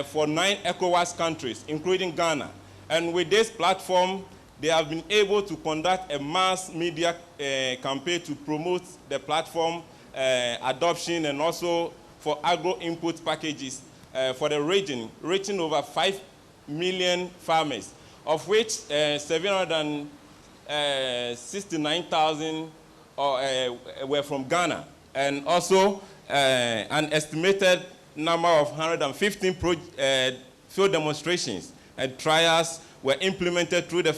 for 9 ECOWAS countries, including Ghana. And with this platform, they have been able to conduct a mass media campaign to promote the platform adoption and also for agro input packages for the region, reaching over 5 million farmers, of which 769,000 were from Ghana. And also an estimated number of 115 field demonstrations and trials were implemented through the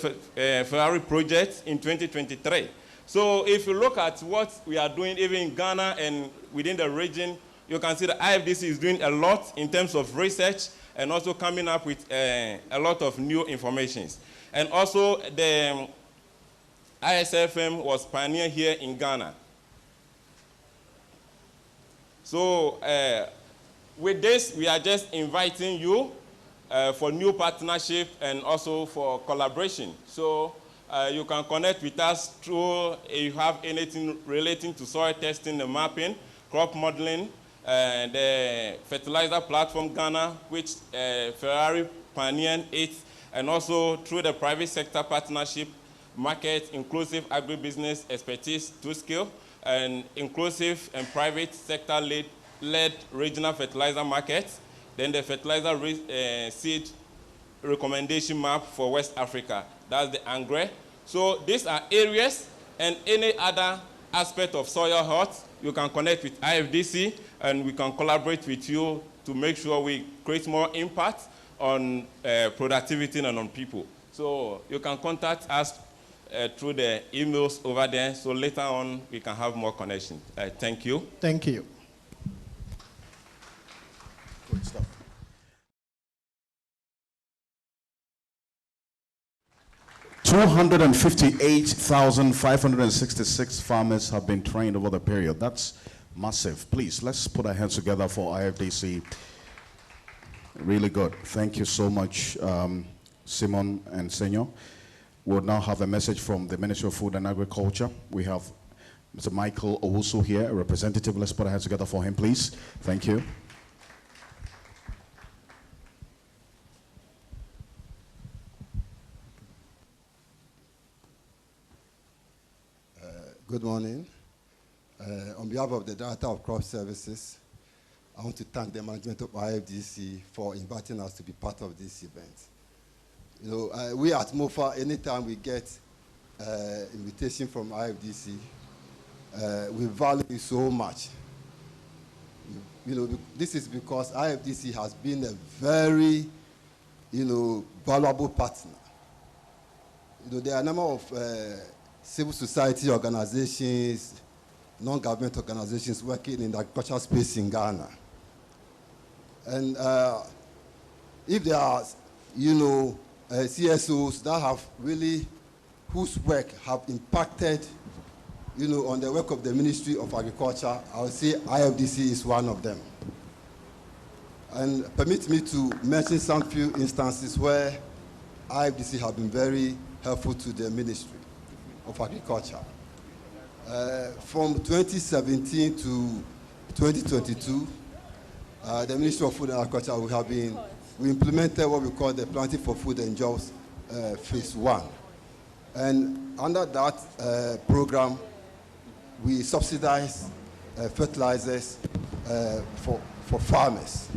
Ferrari project in 2023. So if you look at what we are doing even in Ghana and within the region, you can see that IFDC is doing a lot in terms of research and also coming up with a lot of new information. And also the ISFM was pioneer here in Ghana. So with this, we are just inviting you for new partnership and also for collaboration. So you can connect with us through, if you have anything relating to soil testing and mapping, crop modeling, the fertilizer platform Ghana, which Ferrari pioneered it, and also through the private sector partnership, market, inclusive agribusiness expertise, 2-scale, and inclusive and private sector led regional fertilizer markets, then the fertilizer seed recommendation map for West Africa. That's the Angre. So these are areas, and any other aspect of soil health, you can connect with IFDC, and we can collaborate with you to make sure we create more impact on productivity and on people. So you can contact us through the emails over there, so later on we can have more connection. Thank you. Thank you. Good stuff. $258,566 farmers have been trained over the period. That's massive. Please, let's put our hands together for IFDC. Really good. Thank you so much, Simon and Senor. We'll now have a message from the Ministry of Food and Agriculture. We have Mr. Michael Owusu here, a representative. Let's put our hands together for him, please. Thank you. Good morning. On behalf of the Director of Crop Services, I want to thank the management of IFDC for inviting us to be part of this event. You know, we at MOFA, anytime we get invitation from IFDC, we value it so much. You know, this is because IFDC has been a very, valuable partner. You know, there are a number of civil society organizations, non-government organizations working in the agricultural space in Ghana. And if there are, CSOs that have really, whose work have impacted, on the work of the Ministry of Agriculture, I would say IFDC is one of them. And permit me to mention some few instances where IFDC have been very helpful to the Ministry of Agriculture. From 2017 to 2022, the Ministry of Food and Agriculture, we implemented what we call the Planting for Food and Jobs Phase 1. And under that program, we subsidize fertilizers for farmers.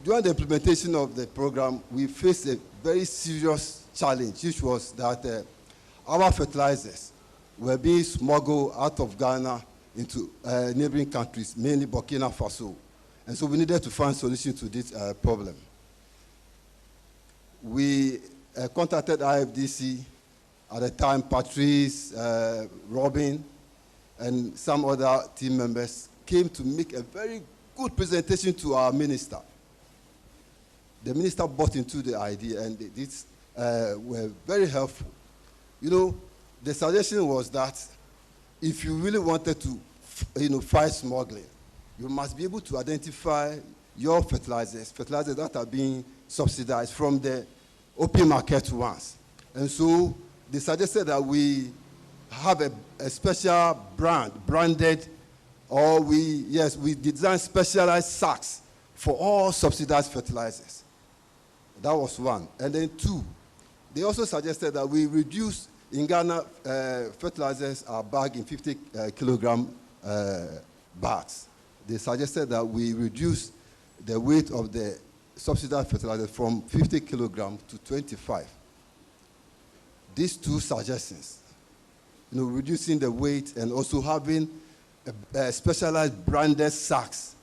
During the implementation of the program, we faced a very serious challenge, which was that our fertilizers were being smuggled out of Ghana into neighboring countries, mainly Burkina Faso. And so we needed to find a solution to this problem. We contacted IFDC at the time. Patrice, Robin, and some other team members came to make a very good presentation to our minister. The minister bought into the idea, and these were very helpful. The suggestion was that if you really wanted to, fight smuggling, you must be able to identify your fertilizers that are being subsidized from the open market ones. And so they suggested that we have a special branded, or we design specialized sacks for all subsidized fertilizers. That was one. And then two, they also suggested that we reduce, in Ghana, fertilizers are bagged in 50 kilogram bags. They suggested that we reduce the weight of the subsidized fertilizer from 50 kilograms to 25. These two suggestions, reducing the weight and also having a specialized branded sacks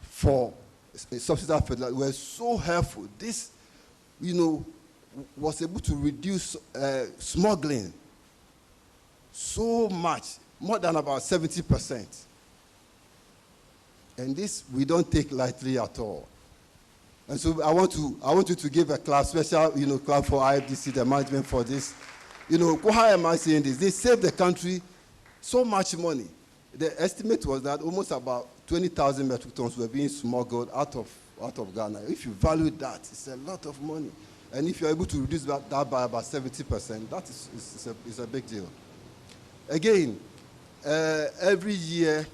for subsidized fertilizer were so helpful. This, was able to reduce smuggling so much, more than about 70%. And this we don't take lightly at all. And so I want you to give a clap, special, clap for IFDC, the management for this. How am I saying this? They saved the country so much money. The estimate was that almost about 20,000 metric tons were being smuggled out of Ghana. If you value that, it's a lot of money. And if you're able to reduce that by about 70%, that is a big deal. Again, every year,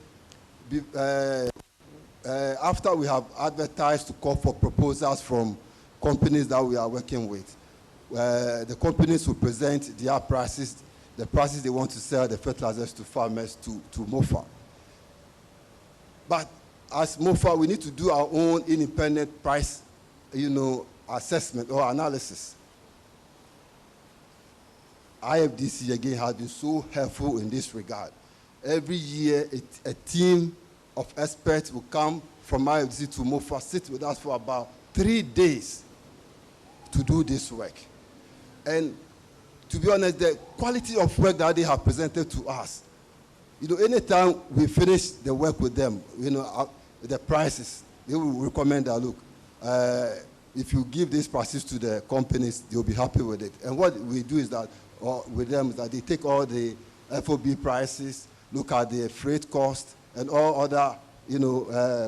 after we have advertised to call for proposals from companies that we are working with, the companies will present their prices, the prices they want to sell the fertilizers to farmers to MOFA. But as MOFA, we need to do our own independent price, assessment or analysis. IFDC, again, has been so helpful in this regard. Every year, a team of experts will come from IFDC to MOFA, sit with us for about 3 days to do this work. And to be honest, the quality of work that they have presented to us, anytime we finish the work with them, the prices, they will recommend that, look, if you give these prices to the companies, they'll be happy with it. And what we do is that, with them, is that they take all the FOB prices, look at the freight cost, and all other,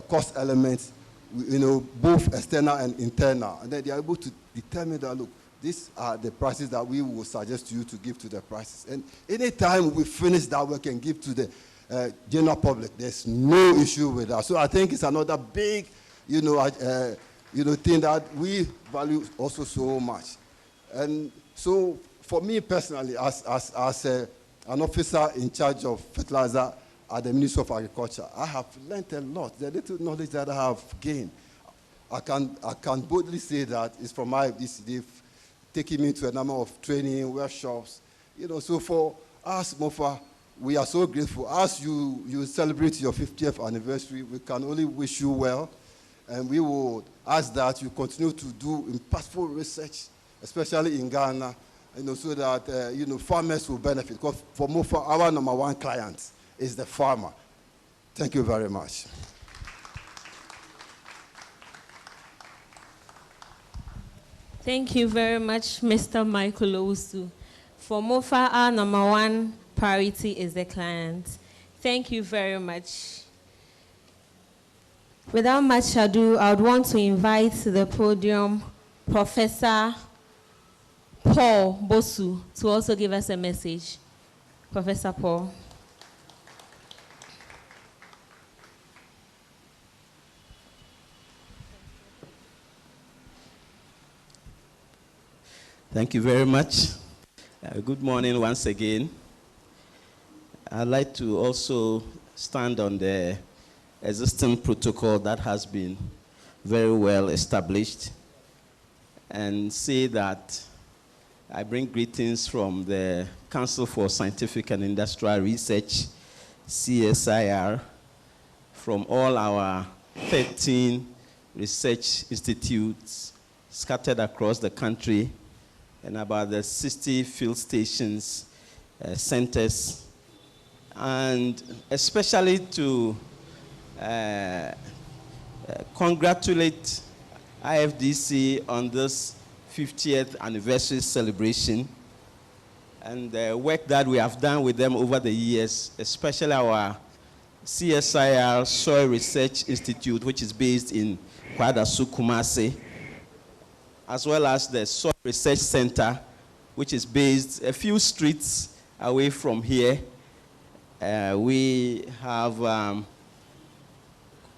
cost elements, both external and internal. And then they are able to determine that, look, these are the prices that we will suggest you to give to the prices. And anytime we finish that work and give to the general public, there's no issue with that. So I think it's another big, thing that we value also so much. And so for me personally, as an officer in charge of fertilizer at the Ministry of Agriculture, I have learned a lot. The little knowledge that I have gained, I can boldly say that it's from IFDC. They've taken me to a number of training workshops. So for us, MOFA, we are so grateful. As you celebrate your 50th anniversary, we can only wish you well. And we will ask that you continue to do impactful research, especially in Ghana, so that farmers will benefit. Because for MOFA, our number one client is the farmer. Thank you very much. Thank you very much, Mr. Michael Owusu. For MOFA, our number one priority is the client. Thank you very much. Without much ado, I would want to invite to the podium Professor Paul Bosu to also give us a message. Professor Paul. Thank you very much. Good morning once again. I'd like to also stand on the existing protocol that has been very well established and say that I bring greetings from the Council for Scientific and Industrial Research, CSIR, from all our 13 research institutes scattered across the country, and about the 60 field stations, centers, and especially to congratulate IFDC on this 50th anniversary celebration and the work that we have done with them over the years, especially our CSIR Soil Research Institute, which is based in Kwadasu, Kumasi, as well as the Soil Research Center, which is based a few streets away from here. We have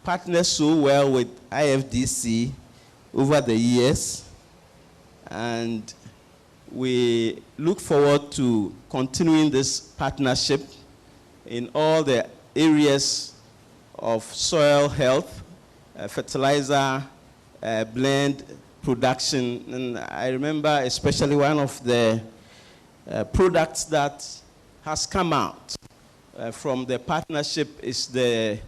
partnered so well with IFDC over the years, and we look forward to continuing this partnership in all the areas of soil health, fertilizer, blend production. And I remember especially one of the products that has come out from the partnership is the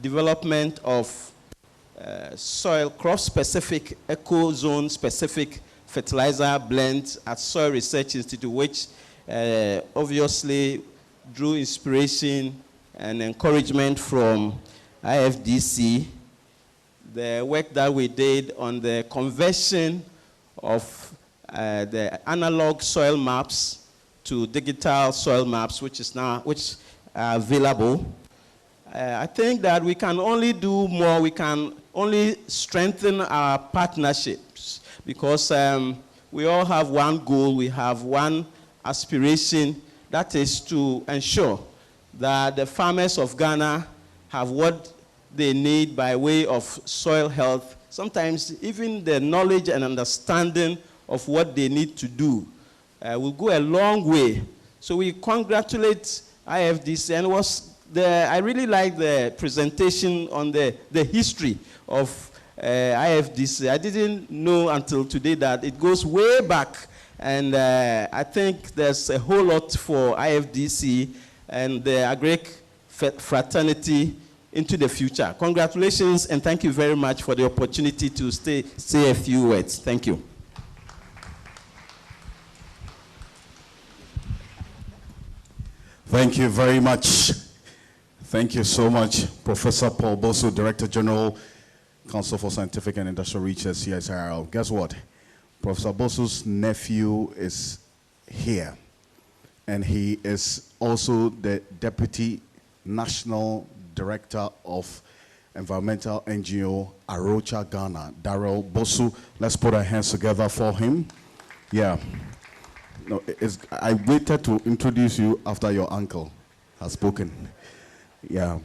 development of soil crop-specific, eco-zone-specific fertilizer blends at Soil Research Institute, which obviously drew inspiration and encouragement from IFDC. The work that we did on the conversion of the analog soil maps to digital soil maps, which are available. I think that we can only do more. We can only strengthen our partnerships because we all have one goal. We have one aspiration, that is to ensure that the farmers of Ghana have what they need by way of soil health, sometimes even the knowledge and understanding of what they need to do will go a long way. So we congratulate IFDC, and I really like the presentation on the history of IFDC. I didn't know until today that it goes way back, and I think there's a whole lot for IFDC and the agric fraternity into the future. Congratulations, and thank you very much for the opportunity to say a few words. Thank you. Thank you very much. Thank you so much, Professor Paul Bosu, Director General, Council for Scientific and Industrial Research, CSIRL. Guess what? Professor Bosu's nephew is here, and he is also the Deputy National Director of Environmental NGO Arocha Ghana, Darrell Bosu. Let's put our hands together for him. Yeah. No, I waited to introduce you after your uncle has spoken. Yeah,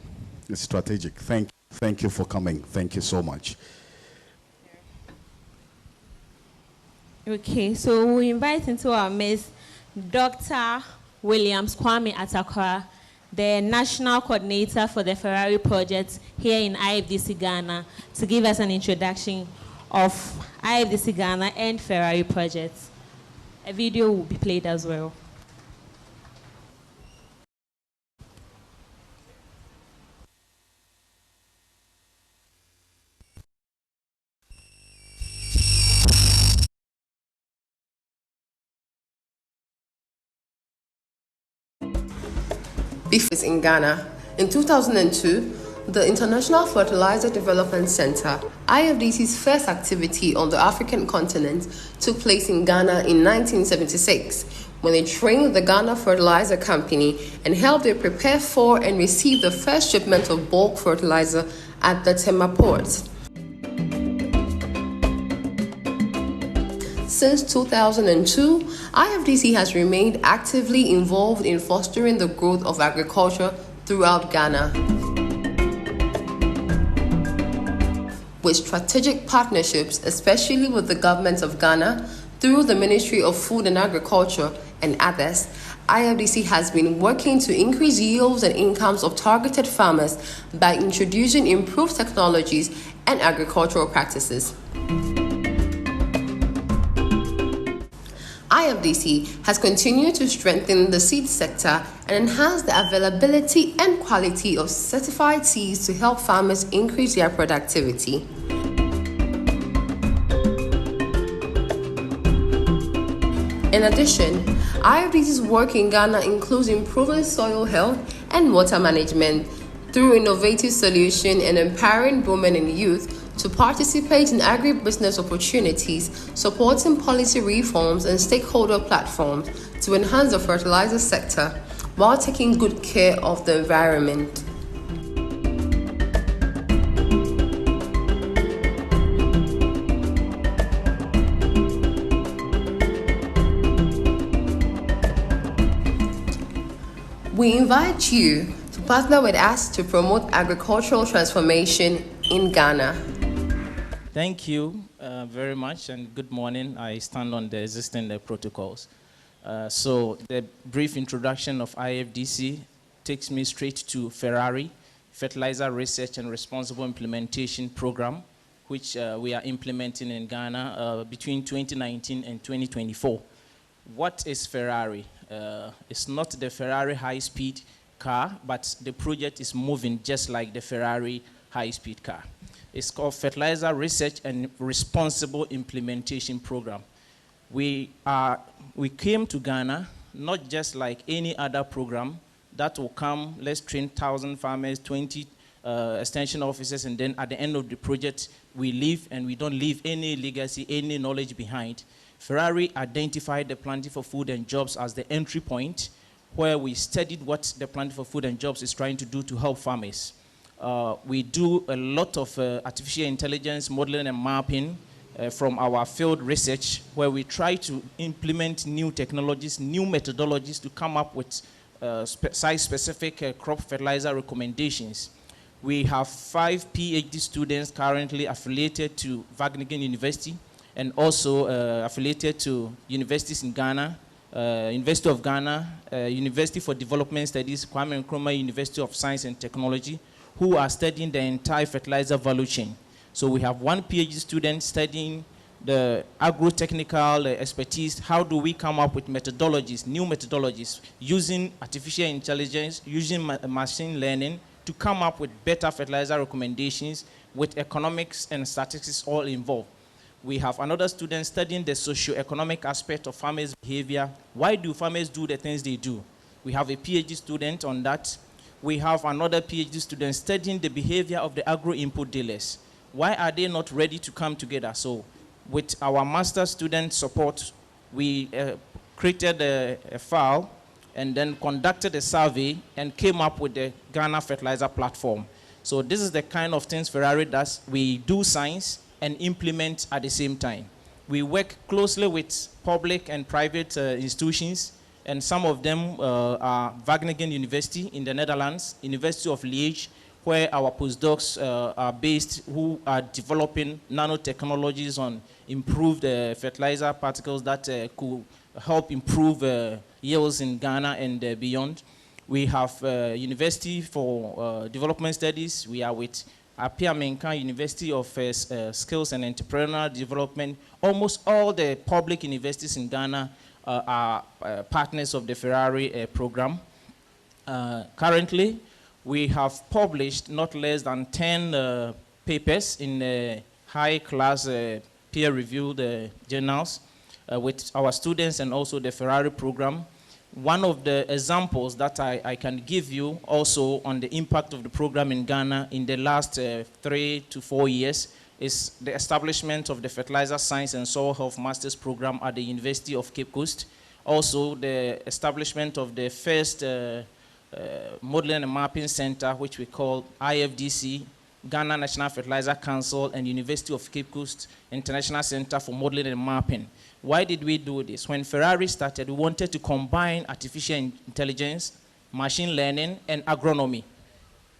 it's strategic. Thank you for coming. Thank you so much. Okay, so we invite into our midst Dr. Williams Kwame Atakwa, the National Coordinator for the Ferrari Project here in IFDC Ghana, to give us an introduction of IFDC Ghana and Ferrari Project. A video will be played as well. In Ghana. In 2002, the International Fertilizer Development Center, IFDC's first activity on the African continent, took place in Ghana in 1976, when they trained the Ghana Fertilizer Company and helped it prepare for and receive the first shipment of bulk fertilizer at the Tema port. Since 2002, IFDC has remained actively involved in fostering the growth of agriculture throughout Ghana, with strategic partnerships, especially with the government of Ghana, through the Ministry of Food and Agriculture and others. IFDC has been working to increase yields and incomes of targeted farmers by introducing improved technologies and agricultural practices. IFDC has continued to strengthen the seed sector and enhance the availability and quality of certified seeds to help farmers increase their productivity. In addition, IFDC's work in Ghana includes improving soil health and water management through innovative solutions and empowering women and youth to participate in agribusiness opportunities, supporting policy reforms and stakeholder platforms to enhance the fertilizer sector while taking good care of the environment. We invite you to partner with us to promote agricultural transformation in Ghana. Thank you very much, and good morning. I stand on the existing protocols. So the brief introduction of IFDC takes me straight to Ferrari, Fertilizer Research and Responsible Implementation Program, which we are implementing in Ghana between 2019 and 2024. What is Ferrari? It's not the Ferrari high-speed car, but the project is moving just like the Ferrari high-speed car. It's called Fertilizer Research and Responsible Implementation Program. We came to Ghana not just like any other program that will come, let's train 1,000 farmers, 20 extension officers, and then at the end of the project, we leave and we don't leave any legacy, any knowledge behind. Ferrari identified the Planting for Food and Jobs as the entry point, where we studied what the Planting for Food and Jobs is trying to do to help farmers. We do a lot of artificial intelligence modeling and mapping from our field research, where we try to implement new technologies, new methodologies to come up with site-specific crop fertilizer recommendations. We have 5 PhD students currently affiliated to Wageningen University and also affiliated to universities in Ghana, University of Ghana, University for Development Studies, Kwame Nkrumah University of Science and Technology, who are studying the entire fertilizer value chain. So we have 1 PhD student studying the agro-technical expertise. How do we come up with methodologies, new methodologies, using artificial intelligence, using machine learning, to come up with better fertilizer recommendations with economics and statistics all involved. We have another student studying the socio-economic aspect of farmers' behavior. Why do farmers do the things they do? We have a PhD student on that. We have another PhD student studying the behavior of the agro-input dealers. Why are they not ready to come together? So with our master student support, we created a file and then conducted a survey and came up with the Ghana Fertilizer Platform. So this is the kind of things Ferrari does. We do science and implement at the same time. We work closely with public and private institutions, and some of them are Wageningen University in the Netherlands, University of Liège, where our postdocs are based, who are developing nanotechnologies on improved fertilizer particles that could help improve yields in Ghana and beyond. We have University for Development Studies. We are with Apia Menka University of Skills and Entrepreneurial Development. Almost all the public universities in Ghana are partners of the Ferrari program. Currently, we have published not less than 10 papers in high-class peer-reviewed journals with our students and also the Ferrari program. One of the examples that I can give you also on the impact of the program in Ghana in the last 3 to 4 years is the establishment of the Fertilizer Science and Soil Health Masters program at the University of Cape Coast. Also, the establishment of the first Modeling and Mapping Center, which we call IFDC, Ghana National Fertilizer Council, and University of Cape Coast International Center for Modeling and Mapping. Why did we do this? When Ferrari started, we wanted to combine artificial intelligence, machine learning, and agronomy.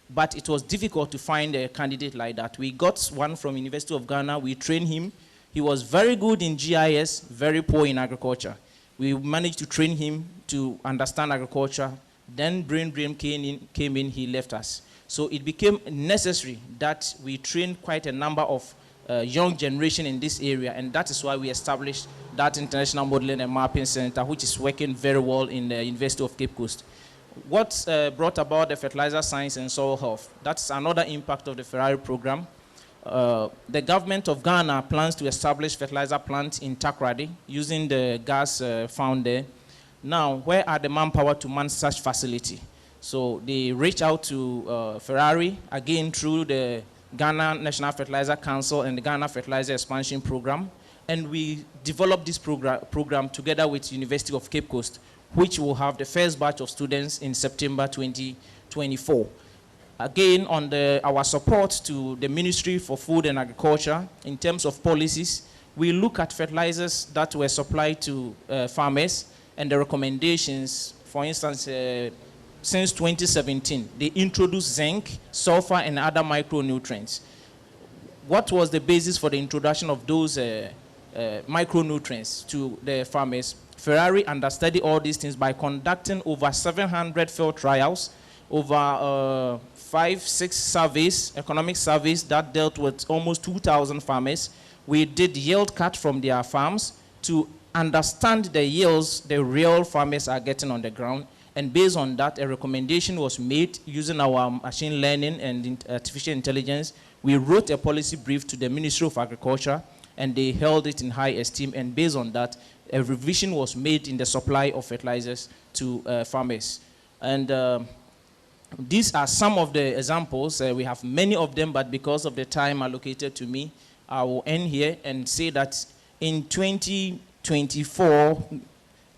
But it was difficult to find a candidate like that. We got one from University of Ghana. We trained him. He was very good in GIS, very poor in agriculture. We managed to train him to understand agriculture. Then brain came in, he left us. So it became necessary that we train quite a number of young generation in this area, and that is why we established that International Modeling and Mapping Center, which is working very well in the University of Cape Coast. What brought about the fertilizer science and soil health? That's another impact of the Ferrari program. The government of Ghana plans to establish fertilizer plants in Takoradi using the gas found there. Now, where are the manpower to man such facility? So they reached out to Ferrari, again through the Ghana National Fertilizer Council and the Ghana Fertilizer Expansion Program, and we developed this program together with University of Cape Coast, which will have the first batch of students in September 2024. Again, on our support to the Ministry for Food and Agriculture in terms of policies, we look at fertilizers that were supplied to farmers and the recommendations. For instance, since 2017, they introduced zinc, sulfur, and other micronutrients. What was the basis for the introduction of those micronutrients to the farmers? Ferrari understudied all these things by conducting over 700 field trials, over 5-6 surveys, economic surveys that dealt with almost 2,000 farmers. We did yield cut from their farms to understand the yields the real farmers are getting on the ground. And based on that, a recommendation was made using our machine learning and artificial intelligence. We wrote a policy brief to the Ministry of Agriculture, and they held it in high esteem. And based on that, a revision was made in the supply of fertilizers to farmers. And these are some of the examples. We have many of them, but because of the time allocated to me, I will end here and say that in 2024,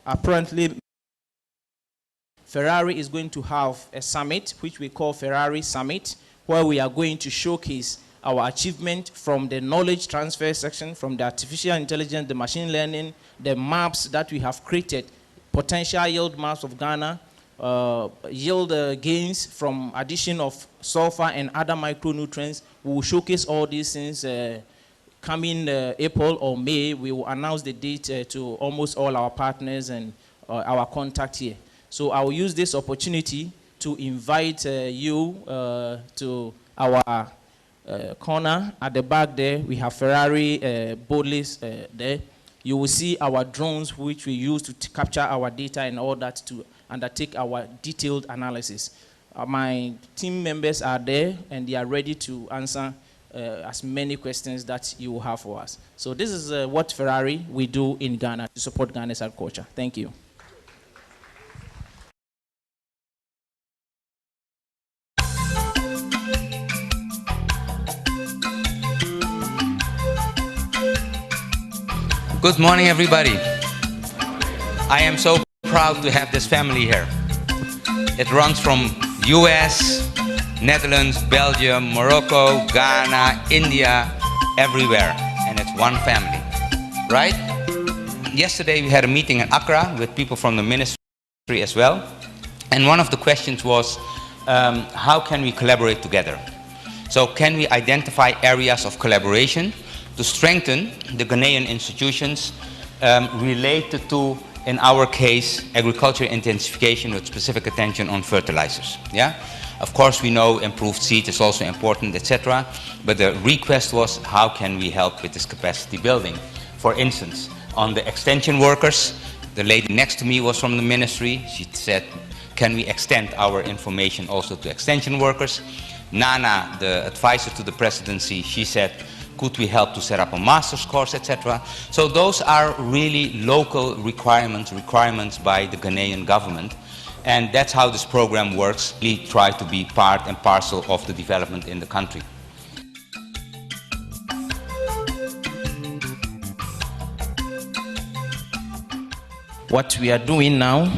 apparently, Ferrari is going to have a summit, which we call Ferrari Summit, where we are going to showcase our achievement from the knowledge transfer section, from the artificial intelligence, the machine learning, the maps that we have created, potential yield maps of Ghana, yield gains from addition of sulfur and other micronutrients. We will showcase all these things coming April or May. We will announce the date to almost all our partners and our contact here. So I will use this opportunity to invite you to our corner at the back there. We have Ferrari boldly there. You will see our drones, which we use to capture our data and all that to undertake our detailed analysis. My team members are there and they are ready to answer as many questions that you will have for us. So this is what Ferrari we do in Ghana to support Ghana's agriculture. Thank you. Good morning, everybody. I am so proud to have this family here. It runs from US, Netherlands, Belgium, Morocco, Ghana, India, everywhere. And it's one family, right? Yesterday we had a meeting in Accra with people from the ministry as well. And one of the questions was, how can we collaborate together? So can we identify areas of collaboration to strengthen the Ghanaian institutions related to, in our case, agriculture intensification with specific attention on fertilizers, yeah? Of course, we know improved seed is also important, etc. But the request was, how can we help with this capacity building? For instance, on the extension workers, the lady next to me was from the ministry. She said, can we extend our information also to extension workers? Nana, the advisor to the presidency, she said, could we help to set up a master's course, etc.? So those are really local requirements by the Ghanaian government. And that's how this program works. We try to be part and parcel of the development in the country. What we are doing now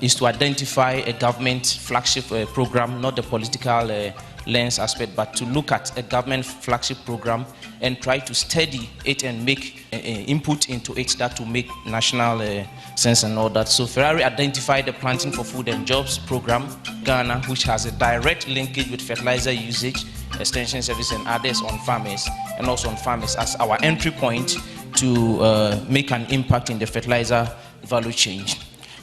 is to identify a government flagship program, not the political lens aspect, but to look at a government flagship program and try to study it and make input into it that will make national sense and all that. So Ferrari identified the Planting for Food and Jobs program, Ghana, which has a direct linkage with fertilizer usage, extension service and others on farmers, and also on farmers as our entry point to make an impact in the fertilizer value chain.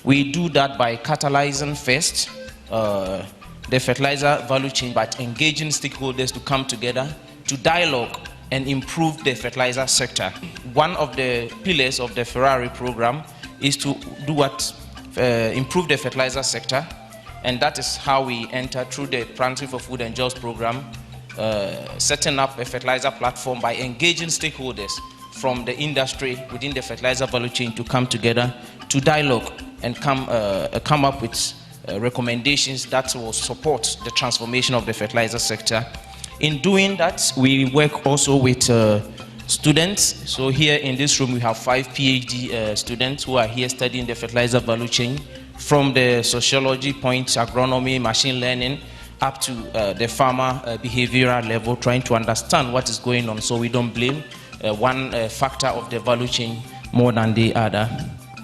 We do that by catalyzing first the fertilizer value chain by engaging stakeholders to come together to dialogue and improve the fertilizer sector. One of the pillars of the Ferrari program is to do what? Improve the fertilizer sector, and that is how we enter through the Planting for Food and Jobs program, setting up a fertilizer platform by engaging stakeholders from the industry within the fertilizer value chain to come together to dialogue and come up with recommendations that will support the transformation of the fertilizer sector. In doing that, we work also with students. So here in this room, we have 5 PhD students who are here studying the fertilizer value chain from the sociology point, agronomy, machine learning, up to the farmer behavioral level, trying to understand what is going on so we don't blame one factor of the value chain more than the other.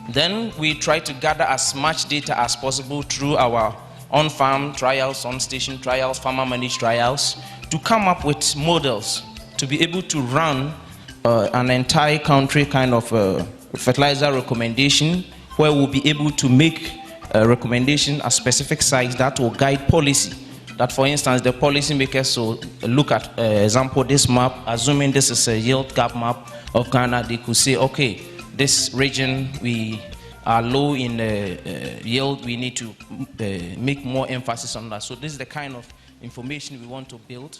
Then we try to gather as much data as possible through our on-farm trials, on-station trials, farmer-managed trials, to come up with models to be able to run an entire country kind of fertilizer recommendation, where we'll be able to make a recommendation at specific sites that will guide policy. That, for instance, the policymakers will look at, example, this map, assuming this is a yield gap map of Ghana, they could say, okay, this region, we are low in yield, we need to make more emphasis on that. So this is the kind of information we want to build.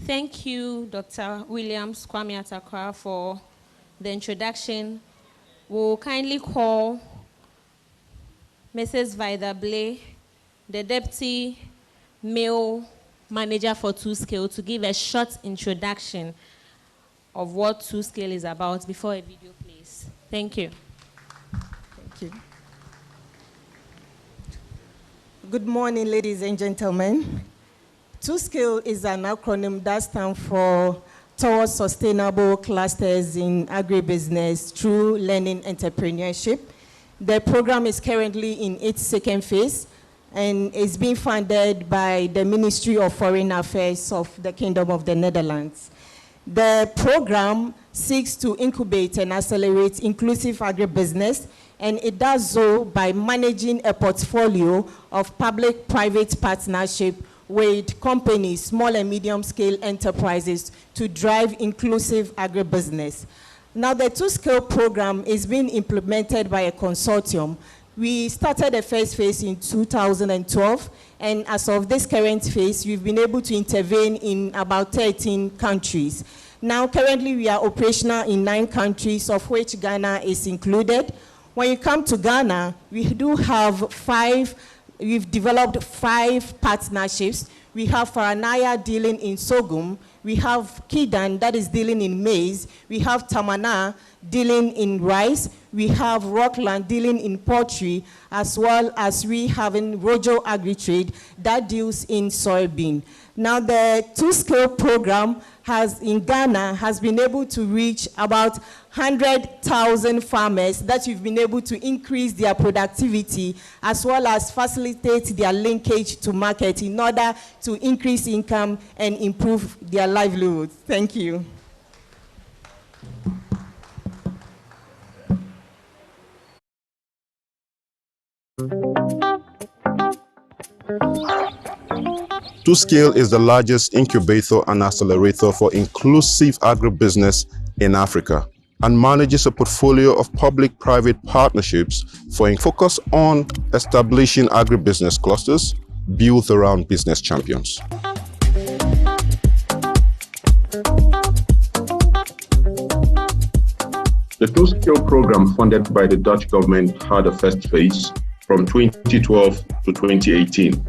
Thank you, Dr. Williams Kwame Atakwa, for the introduction. We'll kindly call Mrs. Vida Blay, the Deputy Male Manager for 2Scale, to give a short introduction of what 2Scale is about before a video plays. Thank you. Thank you. Good morning, ladies and gentlemen. 2Scale is an acronym that stands for Towards Sustainable Clusters in Agribusiness Through Learning Entrepreneurship. The program is currently in its second phase and is being funded by the Ministry of Foreign Affairs of the Kingdom of the Netherlands. The program seeks to incubate and accelerate inclusive agribusiness, and it does so by managing a portfolio of public-private partnership with companies, small and medium-scale enterprises, to drive inclusive agribusiness. Now, the 2Scale program is being implemented by a consortium We started the first phase in 2012, and as of this current phase, we've been able to intervene in about 13 countries. Now, currently, we are operational in 9 countries, of which Ghana is included. When you come to Ghana, we do have we've developed 5 partnerships. We have Faranaya dealing in sorghum. We have Kidan that is dealing in maize. We have Tamana dealing in rice. We have Rockland dealing in poultry, as well as we having Rojo Agri-Trade that deals in soybean. Now, the 2-scale program in Ghana has been able to reach about 100,000 farmers that we've been able to increase their productivity, as well as facilitate their linkage to market in order to increase income and improve their livelihoods. Thank you. TwoScale is the largest incubator and accelerator for inclusive agribusiness in Africa and manages a portfolio of public-private partnerships for a focus on establishing agribusiness clusters built around business champions. The TwoScale program funded by the Dutch government had a first phase from 2012 to 2018.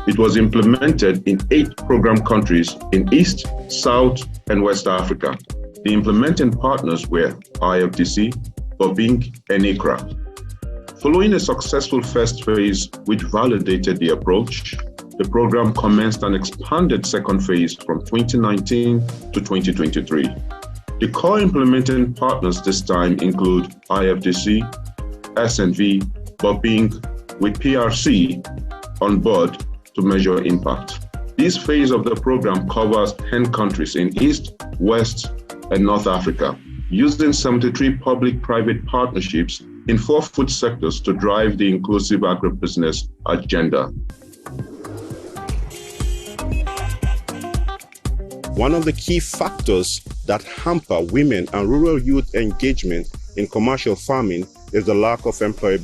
It was implemented in 8 program countries in East, South, and West Africa. The implementing partners were IFDC, Bobink, and ICRA. Following a successful first phase which validated the approach, the program commenced an expanded second phase from 2019 to 2023. The core implementing partners this time include IFDC, SNV, Bobink, with PRC on board to measure impact. This phase of the program covers 10 countries in East, West, and North Africa, using 73 public-private partnerships in 4 food sectors to drive the inclusive agribusiness agenda. One of the key factors that hamper women and rural youth engagement in commercial farming is the lack of employability.